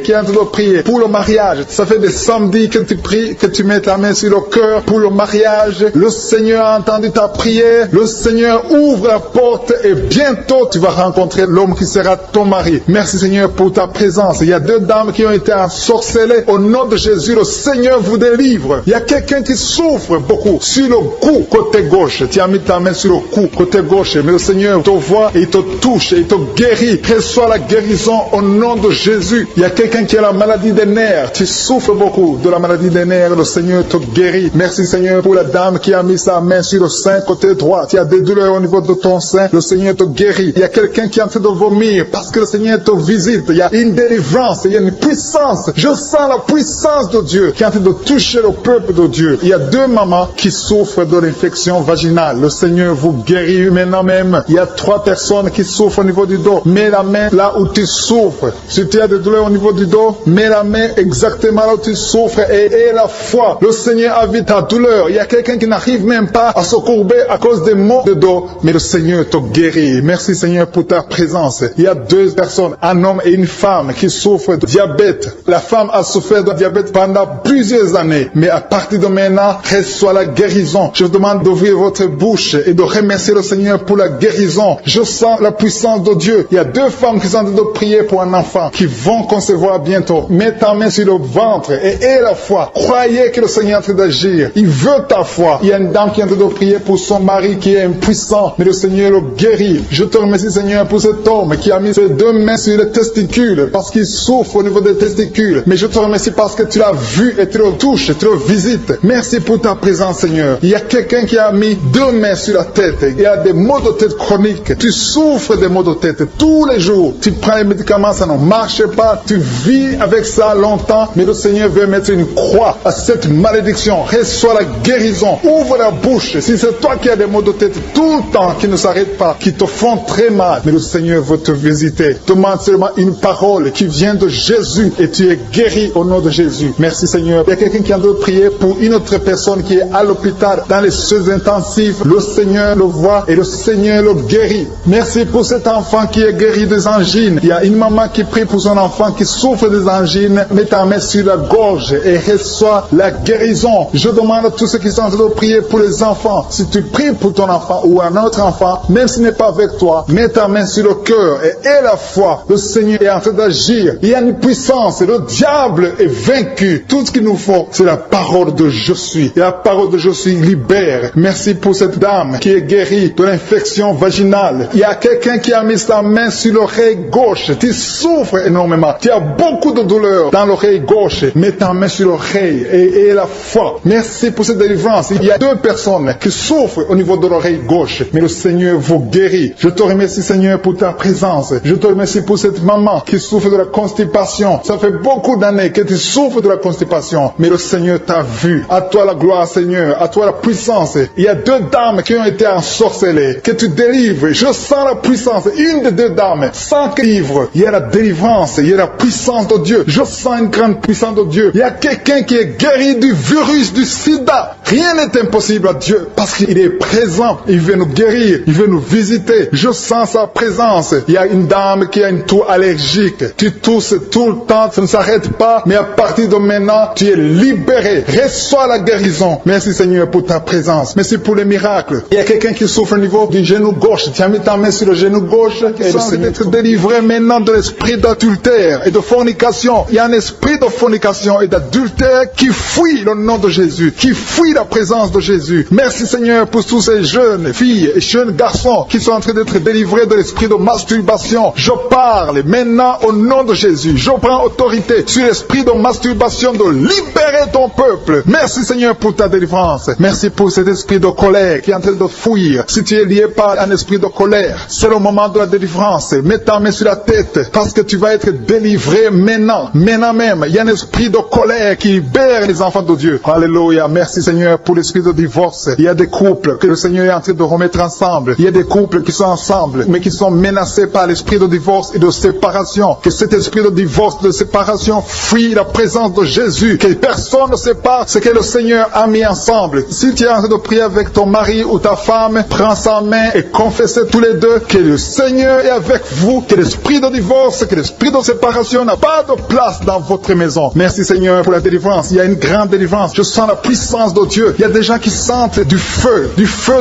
qui est en train de prier pour le mariage. Ça fait des samedis que tu pries, que tu mets ta main sur le cœur pour le mariage. Le Seigneur a entendu ta prière. Le Seigneur ouvre la porte et bientôt tu vas rencontrer l'homme qui sera ton mari. Merci Seigneur pour ta présence. Il y a deux dames qui ont été ensorcelées. Au nom de Jésus, le Seigneur vous délivre. Il y a quelqu'un qui souffre beaucoup sur le cou, côté gauche. Tu as mis ta main sur le cou, côté gauche. Mais le Seigneur te voit et il te touche et il te guérit. Reçois la guérison au nom de Jésus. Il y a quelqu'un qui a la maladie des nerfs. Tu souffres beaucoup de la maladie des nerfs. Le Seigneur te guérit. Merci Seigneur pour la dame qui a mis sa main sur le sein côté droit. Tu as des douleurs au niveau de ton sein. Le Seigneur te guérit. Il y a quelqu'un qui est en train de vomir parce que le Seigneur te visite. Il y a une délivrance. Il y a une puissance. Je sens la puissance de Dieu qui est en train de toucher le peuple de Dieu. Il y a deux mamans qui souffrent de l'infection vaginale. Le Seigneur vous guérit maintenant même. Il y a trois personnes qui souffrent au niveau du dos. Mets la main là où tu souffres. Si tu as des douleurs au niveau du dos, mets la main exactement là où tu souffres et aie la foi. Le Seigneur a vu ta douleur. Il y a quelqu'un qui n'arrive même pas à se courber à cause des maux de dos, mais le Seigneur te guérit. Merci Seigneur pour ta présence. Il y a deux personnes, un homme et une femme qui souffrent de diabète. La femme a souffert de diabète pendant plusieurs années, mais à partir de maintenant, reçoit la guérison. Je vous demande d'ouvrir votre bouche et de remercier le Seigneur pour la guérison. Je sens la puissance de Dieu. Il y a deux femmes qui sont en train de prier pour un enfant qui vont concevoir bientôt. Mets ta main sur le ventre et aie la foi. Croyez que le Seigneur est en train d'agir. Il veut ta foi. Il y a une dame qui est en train de prier pour son mari qui est impuissant, mais le Seigneur le guérit. Je te remercie Seigneur pour cet homme qui a mis ses deux mains sur les testicules parce qu'il souffre au niveau des testicules. Mais je te remercie remercie parce que tu l'as vu et tu le touches, tu le visites. Merci pour ta présence, Seigneur. Il y a quelqu'un qui a mis 2 mains sur la tête. Il y a des maux de tête chroniques. Tu souffres des maux de tête tous les jours. Tu prends les médicaments, ça ne marche pas. Tu vis avec ça longtemps. Mais le Seigneur veut mettre une croix à cette malédiction. Reçois la guérison. Ouvre la bouche. Si c'est toi qui as des maux de tête tout le temps, qui ne s'arrêtent pas, qui te font très mal, mais le Seigneur veut te visiter. Demande seulement une parole qui vient de Jésus et tu es guéri au nom de Jésus. Merci Seigneur. Il y a quelqu'un qui a de prier pour une autre personne qui est à l'hôpital dans les soins intensifs. Le Seigneur le voit et le Seigneur le guérit. Merci pour cet enfant qui est guéri des angines. Il y a une maman qui prie pour son enfant qui souffre des angines. Mets ta main sur la gorge et reçois la guérison. Je demande à tous ceux qui sont en train de prier pour les enfants. Si tu pries pour ton enfant ou un autre enfant, même s'il n'est pas avec toi, mets ta main sur le cœur et aie la foi. Le Seigneur est en train d'agir. Il y a une puissance. Le diable est vaincu. Tout ce qu'il nous faut, c'est la parole de je suis. Et la parole de je suis libère. Merci pour cette dame qui est guérie de l'infection vaginale. Il y a quelqu'un qui a mis sa main sur l'oreille gauche. Tu souffres énormément. Tu as beaucoup de douleur dans l'oreille gauche. Mets ta main sur l'oreille et aie la foi. Merci pour cette délivrance. Il y a 2 personnes qui souffrent au niveau de l'oreille gauche. Mais le Seigneur vous guérit. Je te remercie Seigneur pour ta présence. Je te remercie pour cette maman qui souffre de la constipation. Ça fait beaucoup d'années que tu souffres de la constipation. Mais le Seigneur t'a vu. À toi la gloire Seigneur. À toi la puissance. Il y a 2 dames qui ont été ensorcelées. Que tu délivres. Je sens la puissance. Une des 2 dames. Sans livre. Il y a la délivrance. Il y a la puissance de Dieu. Je sens une grande puissance de Dieu. Il y a quelqu'un qui est guéri du virus du sida. Rien n'est impossible à Dieu. Parce qu'il est présent. Il veut nous guérir. Il veut nous visiter. Je sens sa présence. Il y a une dame qui a une toux allergique. Tu tousses tout le temps. Ça ne s'arrête pas. Mais à partir de maintenant, tu es libéré. Reçois la guérison. Merci Seigneur pour ta présence. Merci pour les miracles. Il y a quelqu'un qui souffre au niveau du genou gauche. Tu as mis ta main sur le genou gauche. Et le Seigneur être délivré maintenant de l'esprit d'adultère et de fornication. Il y a un esprit de fornication et d'adultère qui fuit le nom de Jésus, qui fuit la présence de Jésus. Merci Seigneur pour tous ces jeunes filles et jeunes garçons qui sont en train d'être délivrés de l'esprit de masturbation. Je parle maintenant au nom de Jésus. Je prends autorité sur l'esprit de masturbation de libérer ton peuple. Merci Seigneur pour ta délivrance. Merci pour cet esprit de colère qui est en train de fuir. Si tu es lié par un esprit de colère, c'est le moment de la délivrance. Mets ta main sur la tête parce que tu vas être délivré maintenant. Maintenant même, il y a un esprit de colère qui libère les enfants de Dieu. Alléluia. Merci Seigneur pour l'esprit de divorce. Il y a des couples que le Seigneur est en train de remettre ensemble. Il y a des couples qui sont ensemble mais qui sont menacés par l'esprit de divorce et de séparation. Que cet esprit de divorce, de séparation fuit la présence de Jésus. Que personne ne sait pas ce que le Seigneur a mis ensemble. Si tu es en train de prier avec ton mari ou ta femme, prends sa main et confessez tous les deux que le Seigneur est avec vous, que l'esprit de divorce, que l'esprit de séparation n'a pas de place dans votre maison. Merci Seigneur pour la délivrance. Il y a une grande délivrance. Je sens la puissance de Dieu. Il y a des gens qui sentent du feu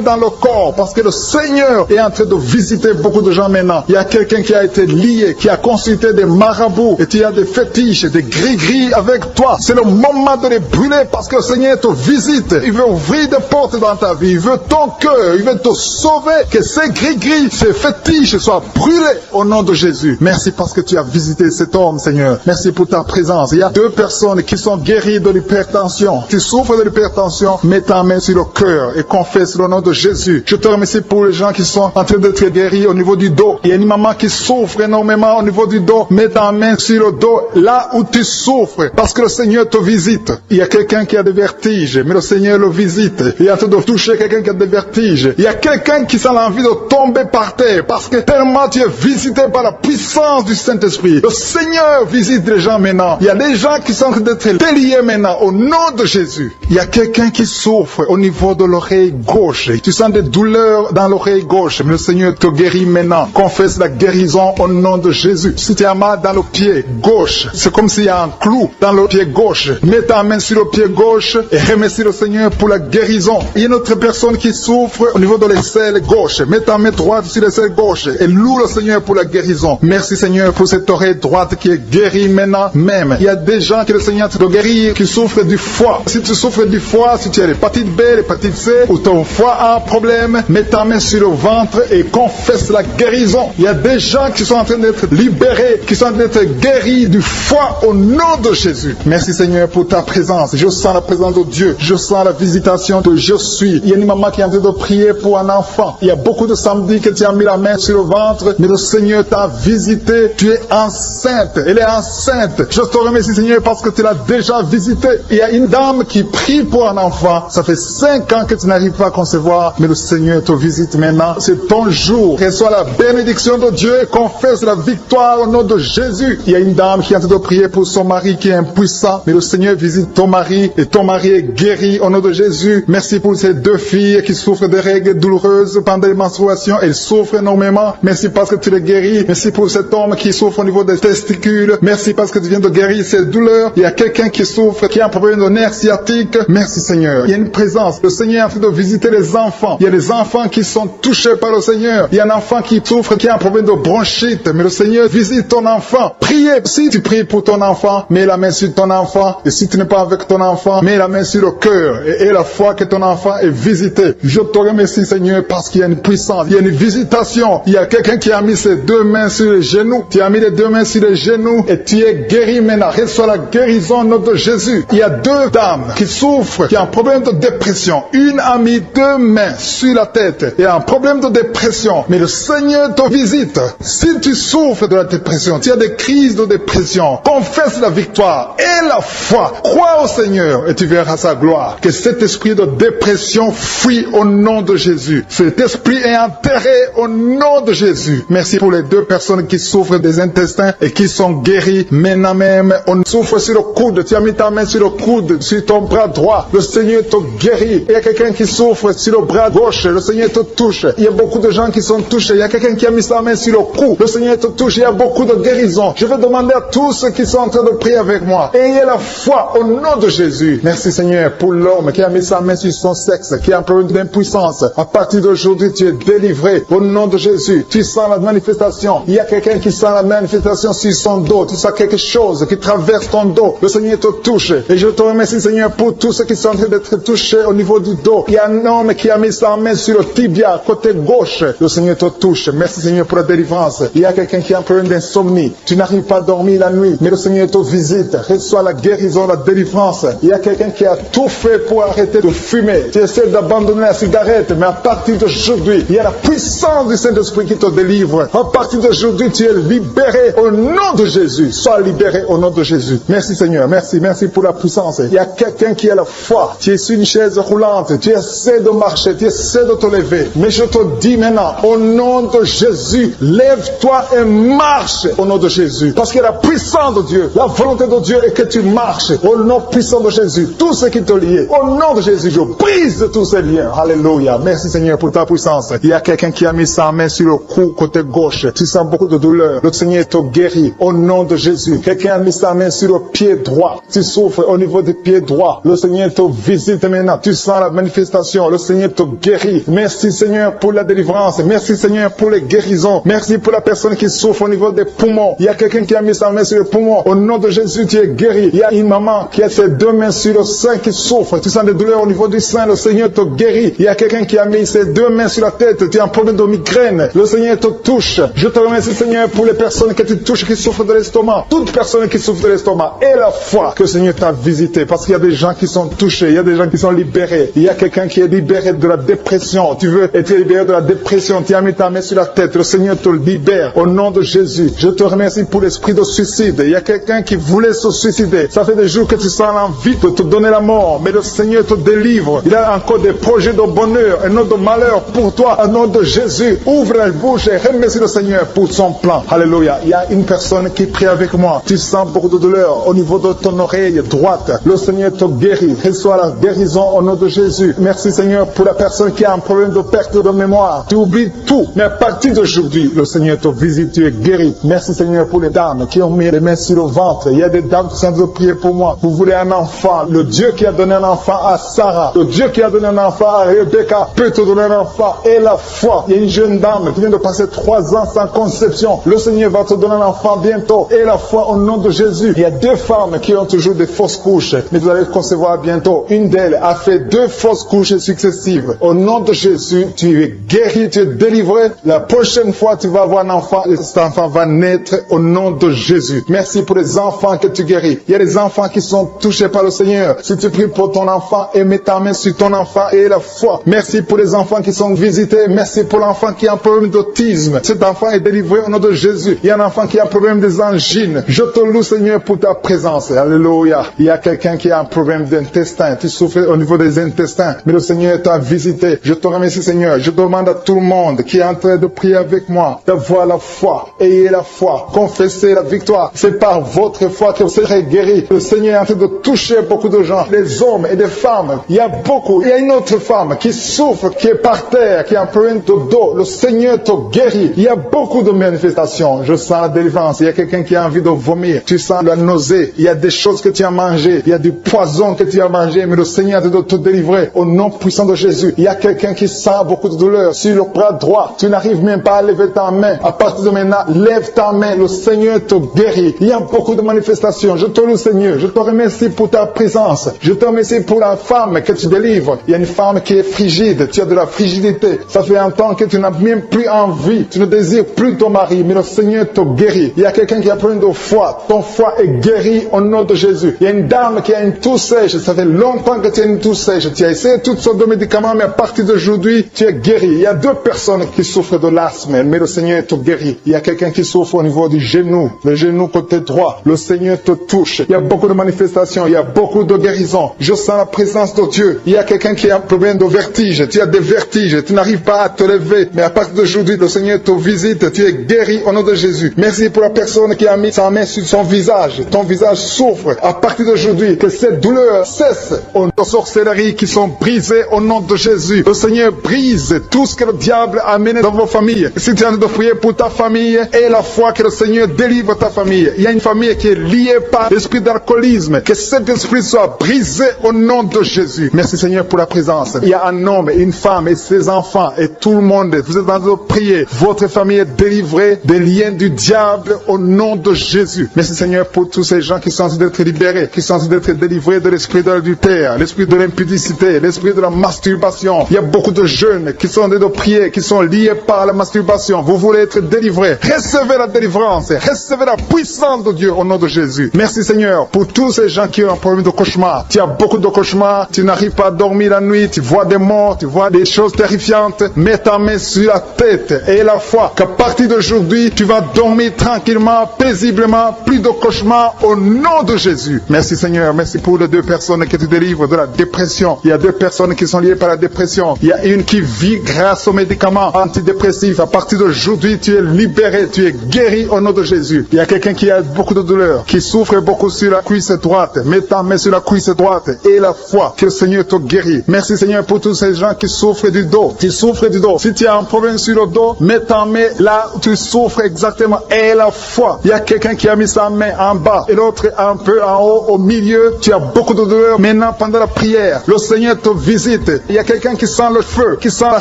dans le corps parce que le Seigneur est en train de visiter beaucoup de gens maintenant. Il y a quelqu'un qui a été lié, qui a consulté des marabouts et tu as des fétiches, des gris-gris avec toi. C'est le moment de les brûler parce que le Seigneur te visite. Il veut ouvrir des portes dans ta vie. Il veut ton cœur. Il veut te sauver. Que ces gris-gris, ces fétiches soient brûlés au nom de Jésus. Merci parce que tu as visité cet homme, Seigneur. Merci pour ta présence. Il y a 2 personnes qui sont guéries de l'hypertension. Tu souffres de l'hypertension, mets ta main sur le cœur et confesse le nom de Jésus. Je te remercie pour les gens qui sont en train d'être guéris au niveau du dos. Il y a une maman qui souffre énormément au niveau du dos. Mets ta main sur le dos, là où tu souffres, parce que le Seigneur te visite. Il y a quelqu'un qui a des vertiges, mais le Seigneur le visite. Il est en train de toucher quelqu'un qui a des vertiges. Il y a quelqu'un qui sent l'envie de tomber par terre, parce que tellement tu es visité par la puissance du Saint-Esprit. Le Seigneur visite les gens maintenant. Il y a des gens qui sont en train d'être déliés maintenant, au nom de Jésus. Il y a quelqu'un qui souffre au niveau de l'oreille gauche. Tu sens des douleurs dans l'oreille gauche, mais le Seigneur te guérit maintenant. Confesse la guérison au nom de Jésus. Si tu as mal dans le pied gauche, c'est comme s'il y a un clou dans le pied gauche. Mets ta main sur le pied gauche et remercie le Seigneur pour la guérison. Il y a une autre personne qui souffre au niveau de l'aisselle gauche. Mets ta main droite sur l'aisselle gauche et loue le Seigneur pour la guérison. Merci Seigneur pour cette oreille droite qui est guérie maintenant même. Il y a des gens que le Seigneur te guérit qui souffrent du foie. Si tu souffres du foie, si tu as l'hépatite B, l'hépatite C, ou ton foie a un problème, mets ta main sur le ventre et confesse la guérison. Il y a des gens qui sont en train d'être libérés, qui sont en train d'être guéris du foie au nom nom de Jésus. Merci Seigneur pour ta présence. Je sens la présence de Dieu. Je sens la visitation de je suis. Il y a une maman qui est en train de prier pour un enfant. Il y a beaucoup de samedis que tu as mis la main sur le ventre, mais le Seigneur t'a visité. Tu es enceinte. Elle est enceinte. Je te remercie Seigneur parce que tu l'as déjà visité. Il y a une dame qui prie pour un enfant. Ça fait 5 ans que tu n'arrives pas à concevoir, mais le Seigneur te visite maintenant. C'est ton jour. Reçois la bénédiction de Dieu et confesse la victoire au nom de Jésus. Il y a une dame qui est en train de prier pour son mari qui est impuissant, mais le Seigneur visite ton mari et ton mari est guéri au nom de Jésus. Merci pour ces 2 filles qui souffrent de règles douloureuses pendant les menstruations. Elles souffrent énormément. Merci parce que tu les guéris. Merci pour cet homme qui souffre au niveau des testicules. Merci parce que tu viens de guérir ces douleurs. Il y a quelqu'un qui souffre, qui a un problème de nerf sciatique. Merci Seigneur. Il y a une présence. Le Seigneur est en train de visiter les enfants. Il y a des enfants qui sont touchés par le Seigneur. Il y a un enfant qui souffre, qui a un problème de bronchite. Mais le Seigneur visite ton enfant. Priez. Si tu pries pour ton enfant, mets la main sur ton enfant. Et si tu n'es pas avec ton enfant, mets la main sur le cœur. Et la foi que ton enfant est visité. Je te remercie Seigneur parce qu'il y a une puissance. Il y a une visitation. Il y a quelqu'un qui a mis ses 2 mains sur les genoux. Tu as mis les 2 mains sur les genoux et tu es guéri maintenant. Reçois la guérison au nom de Jésus. Il y a 2 dames qui souffrent, qui ont un problème de dépression. Une a mis 2 mains sur la tête et a un problème de dépression. Mais le Seigneur te visite. Si tu souffres de la dépression, tu as des crises de dépression, confesse la victoire et la foi. Crois au Seigneur et tu verras sa gloire. Que cet esprit de dépression fuit au nom de Jésus. Cet esprit est enterré au nom de Jésus. Merci pour les 2 personnes qui souffrent des intestins et qui sont guéries maintenant même. On souffre sur le coude. Tu as mis ta main sur le coude, sur ton bras droit. Le Seigneur te guérit. Il y a quelqu'un qui souffre sur le bras gauche. Le Seigneur te touche. Il y a beaucoup de gens qui sont touchés. Il y a quelqu'un qui a mis sa main sur le cou. Le Seigneur te touche. Il y a beaucoup de guérisons. Je vais demander à tous ceux qui sont en train de prier avec moi. Ayez la foi au nom de Jésus. Merci Seigneur pour l'homme qui a mis sa main sur son sexe, qui a un problème d'impuissance. À partir d'aujourd'hui, tu es délivré au nom de Jésus. Tu sens la manifestation. Il y a quelqu'un qui sent la manifestation sur son dos. Tu sens quelque chose qui traverse ton dos. Le Seigneur te touche. Et je te remercie Seigneur pour tous ceux qui sont en train d'être touchés au niveau du dos. Il y a un homme qui a mis sa main sur le tibia, côté gauche. Le Seigneur te touche. Merci Seigneur pour la délivrance. Il y a quelqu'un qui a un problème d'insomnie. Tu n'arrives pas à dormir la nuit, mais le Seigneur te visite. Reçois la guérison, la délivrance. Il y a quelqu'un qui a tout fait pour arrêter de fumer. Tu essaies d'abandonner la cigarette, mais à partir d'aujourd'hui, il y a la puissance du Saint-Esprit qui te délivre. À partir d'aujourd'hui, tu es libéré au nom de Jésus. Sois libéré au nom de Jésus. Merci Seigneur. Merci pour la puissance. Il y a quelqu'un qui a la foi. Tu es sur une chaise roulante. Tu essaies de marcher. Tu essaies de te lever. Mais je te dis maintenant, au nom de Jésus, lève-toi et marche au nom de Jésus. Parce qu'il y a la puissance de Dieu. La volonté de Dieu est que tu marches au nom puissant de Jésus. Tout ce qui te lie, au nom de Jésus, je brise tous ces liens. Alléluia. Merci Seigneur pour ta puissance. Il y a quelqu'un qui a mis sa main sur le cou côté gauche. Tu sens beaucoup de douleur. Le Seigneur te guérit au nom de Jésus. Quelqu'un a mis sa main sur le pied droit. Tu souffres au niveau du pied droit. Le Seigneur te visite maintenant. Tu sens la manifestation. Le Seigneur te guérit. Merci Seigneur pour la délivrance. Merci Seigneur pour les guérisons. Merci pour la personne qui souffre au niveau des poumons. Il y a quelqu'un qui a mis sa main sur le poumon. Au nom de Jésus, tu es guéri. Il y a une maman qui a ses 2 mains sur le sein qui souffre. Tu sens des douleurs au niveau du sein. Le Seigneur te guérit. Il y a quelqu'un qui a mis ses 2 mains sur la tête. Tu as un problème de migraine. Le Seigneur te touche. Je te remercie Seigneur pour les personnes que tu touches qui souffrent de l'estomac. Toute personne qui souffre de l'estomac. Et la foi que le Seigneur t'a visité. Parce qu'il y a des gens qui sont touchés. Il y a des gens qui sont libérés. Il y a quelqu'un qui est libéré de la dépression. Tu veux être libéré de la dépression. Tu as mis ta main sur la tête. Le Seigneur te libère. Au nom de Jésus. Je te remercie pour l'esprit de suicide. Il y a quelqu'un qui voulait se suicider. Ça fait des jours que tu sens l'envie de te donner la mort. Mais le Seigneur te délivre. Il a encore des projets de bonheur et non de malheur pour toi. Au nom de Jésus. Ouvre la bouche et remercie le Seigneur pour son plan. Alléluia. Il y a une personne qui prie avec moi. Tu sens beaucoup de douleur au niveau de ton oreille droite. Le Seigneur te guérit. Reçois la guérison au nom de Jésus. Merci Seigneur pour la personne qui a un problème de perte de mémoire. Tu oublies tout. Mais à partir d'aujourd'hui, le Seigneur te visite. Tu es guéri. Merci Seigneur pour les dames qui ont mis les mains sur le ventre. Il y a des dames qui sont en train de prier pour moi. Vous voulez un enfant. Le Dieu qui a donné un enfant à Sarah. Le Dieu qui a donné un enfant à Rebecca peut te donner un enfant. Et la foi. Il y a une jeune dame qui vient de passer 3 ans sans conception. Le Seigneur va te donner un enfant bientôt. Et la foi au nom de Jésus. Il y a 2 femmes qui ont toujours des fausses couches. Mais vous allez concevoir bientôt. Une d'elles a fait 2 fausses couches successives. Au nom de Jésus, tu es guéri, tu es délivré. La prochaine fois, tu vas avoir un enfant et cet enfant va naître au nom de Jésus. Merci pour les enfants enfants que tu guéris. Il y a des enfants qui sont touchés par le Seigneur. Si tu pries pour ton enfant et mets ta main sur ton enfant et la foi. Merci pour les enfants qui sont visités. Merci pour l'enfant qui a un problème d'autisme. Cet enfant est délivré au nom de Jésus. Il y a un enfant qui a un problème des angines. Je te loue, Seigneur, pour ta présence. Alléluia. Il y a quelqu'un qui a un problème d'intestin. Tu souffres au niveau des intestins. Mais le Seigneur t'a visité. Je te remercie, Seigneur. Je demande à tout le monde qui est en train de prier avec moi d'avoir la foi. Ayez la foi. Confessez la victoire. C'est par votre foi que vous serez guéris. Le Seigneur est en train de toucher beaucoup de gens. Des hommes et des femmes. Il y a beaucoup. Il y a une autre femme qui souffre, qui est par terre, qui a un problème de dos. Le Seigneur te guérit. Il y a beaucoup de manifestations. Je sens la délivrance. Il y a quelqu'un qui a envie de vomir. Tu sens la nausée. Il y a des choses que tu as mangées. Il y a du poison que tu as mangé. Mais le Seigneur doit te délivrer au nom puissant de Jésus. Il y a quelqu'un qui sent beaucoup de douleur sur le bras droit. Tu n'arrives même pas à lever ta main. À partir de maintenant, lève ta main. Le Seigneur te guérit. Il y a beaucoup de manifestations. Je te loue, Seigneur. Je te remercie pour ta présence. Je te remercie pour la femme que tu délivres. Il y a une femme qui est frigide. Tu as de la frigidité. Ça fait un temps que tu n'as même plus envie. Tu ne désires plus ton mari. Mais le Seigneur te guérit. Il y a quelqu'un qui a plein de foi. Ton foie est guéri au nom de Jésus. Il y a une dame qui a une toux sèche. Ça fait longtemps que tu as une toux sèche. Tu as essayé toutes sortes de médicaments, mais à partir d'aujourd'hui, tu es guéri. Il y a 2 personnes qui souffrent de l'asthme, mais le Seigneur te guérit. Il y a quelqu'un qui souffre au niveau du genou, le genou côté droit. Le Seigneur te touche. Il y a beaucoup de manifestations. Il y a beaucoup de guérisons. Je sens la présence de Dieu. Il y a quelqu'un qui a un problème de vertige. Tu as des vertiges. Tu n'arrives pas à te lever. Mais à partir d'aujourd'hui, le Seigneur te visite. Tu es guéri au nom de Jésus. Merci pour la personne qui a mis sa main sur son visage. Ton visage souffre. À partir d'aujourd'hui, que cette douleur cesse. Aux sorcelleries qui sont brisées au nom de Jésus. Le Seigneur brise tout ce que le diable a amené dans vos familles. Si tu es en train de prier pour ta famille, et la foi que le Seigneur délivre ta famille. Il y a une famille qui est liée par l'esprit d'alcoolisme. Que cet esprit soit brisé au nom de Jésus. Merci Seigneur pour la présence. Il y a un homme et une femme et ses enfants et tout le monde. Vous êtes en train de prier. Votre famille est délivrée des liens du diable au nom de Jésus. Merci Seigneur pour tous ces gens qui sont en train d'être libérés, qui sont en train d'être délivrés de l'esprit de l'adultère, l'esprit de l'impudicité, l'esprit de la masturbation. Il y a beaucoup de jeunes qui sont en train de prier, qui sont liés par la masturbation. Vous voulez être délivrés. Recevez la délivrance. Recevez la puissance de Dieu au nom de Jésus. Merci Seigneur pour tous ces gens qui ont un problème de cauchemar. Tu as beaucoup de cauchemars. Tu n'arrives pas à dormir la nuit. Tu vois des morts. Tu vois des choses terrifiantes. Mets ta main sur la tête et la foi qu'à partir d'aujourd'hui, tu vas dormir tranquillement, paisiblement. Plus de cauchemars au nom de Jésus. Merci Seigneur. Merci pour les 2 personnes que tu délivres de la dépression. Il y a 2 personnes qui sont liées par la dépression. Il y a une qui vit grâce aux médicaments antidépressifs. À partir d'aujourd'hui, tu es libéré. Tu es guéri au nom de Jésus. Il y a quelqu'un qui a beaucoup de douleur, qui souffre beaucoup sur la cuisse droite. Mets ta main sur la cuisse droite et la foi que le Seigneur te guérit. Merci Seigneur pour tous ces gens qui souffrent du dos. Tu souffres du dos. Si tu as un problème sur le dos, mets ta main là où tu souffres exactement et la foi. Il y a quelqu'un qui a mis sa main en bas et l'autre un peu en haut, au milieu. Tu as beaucoup de douleur. Maintenant, pendant la prière, le Seigneur te visite. Il y a quelqu'un qui sent le feu, qui sent la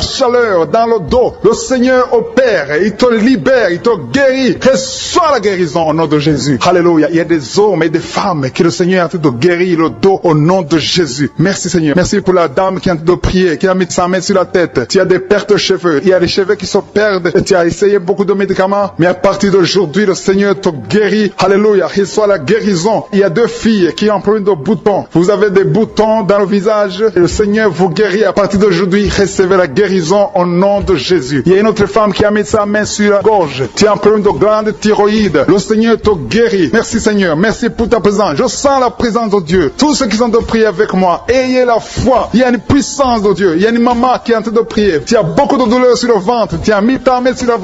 chaleur dans le dos. Le Seigneur opère. Il te libère. Il te guérit. Reçois la guérison au nom de Jésus. Alléluia. Il y a des hommes et des femmes que le Seigneur est en train de guérir le dos au nom de Jésus. Merci Seigneur. Merci pour la dame qui est en train de prier, qui a mis sa main sur la tête. Tu as des pertes de cheveux. Il y a des cheveux qui se perdent. Et tu as essayé beaucoup de médicaments. Mais à partir d'aujourd'hui, le Seigneur te guérit. Alléluia. Reçois la guérison. Il y a 2 filles qui ont un problème de boutons. Vous avez des boutons dans le visage. Et le Seigneur vous guérit. À partir d'aujourd'hui, recevez la guérison au nom de Jésus. Il y a une autre femme qui a mis sa main sur la gorge. Tu as un problème de glande thyroïde. Le Seigneur te guérit. Merci Seigneur. Merci pour ta présence. Je sens la présence de Dieu. Tous ceux qui sont de prier avec moi, ayez la foi. Il y a une puissance de Dieu. Il y a une maman qui est en train de prier. Tu as beaucoup de douleur sur le ventre. Tu as mis ta main sur le ventre.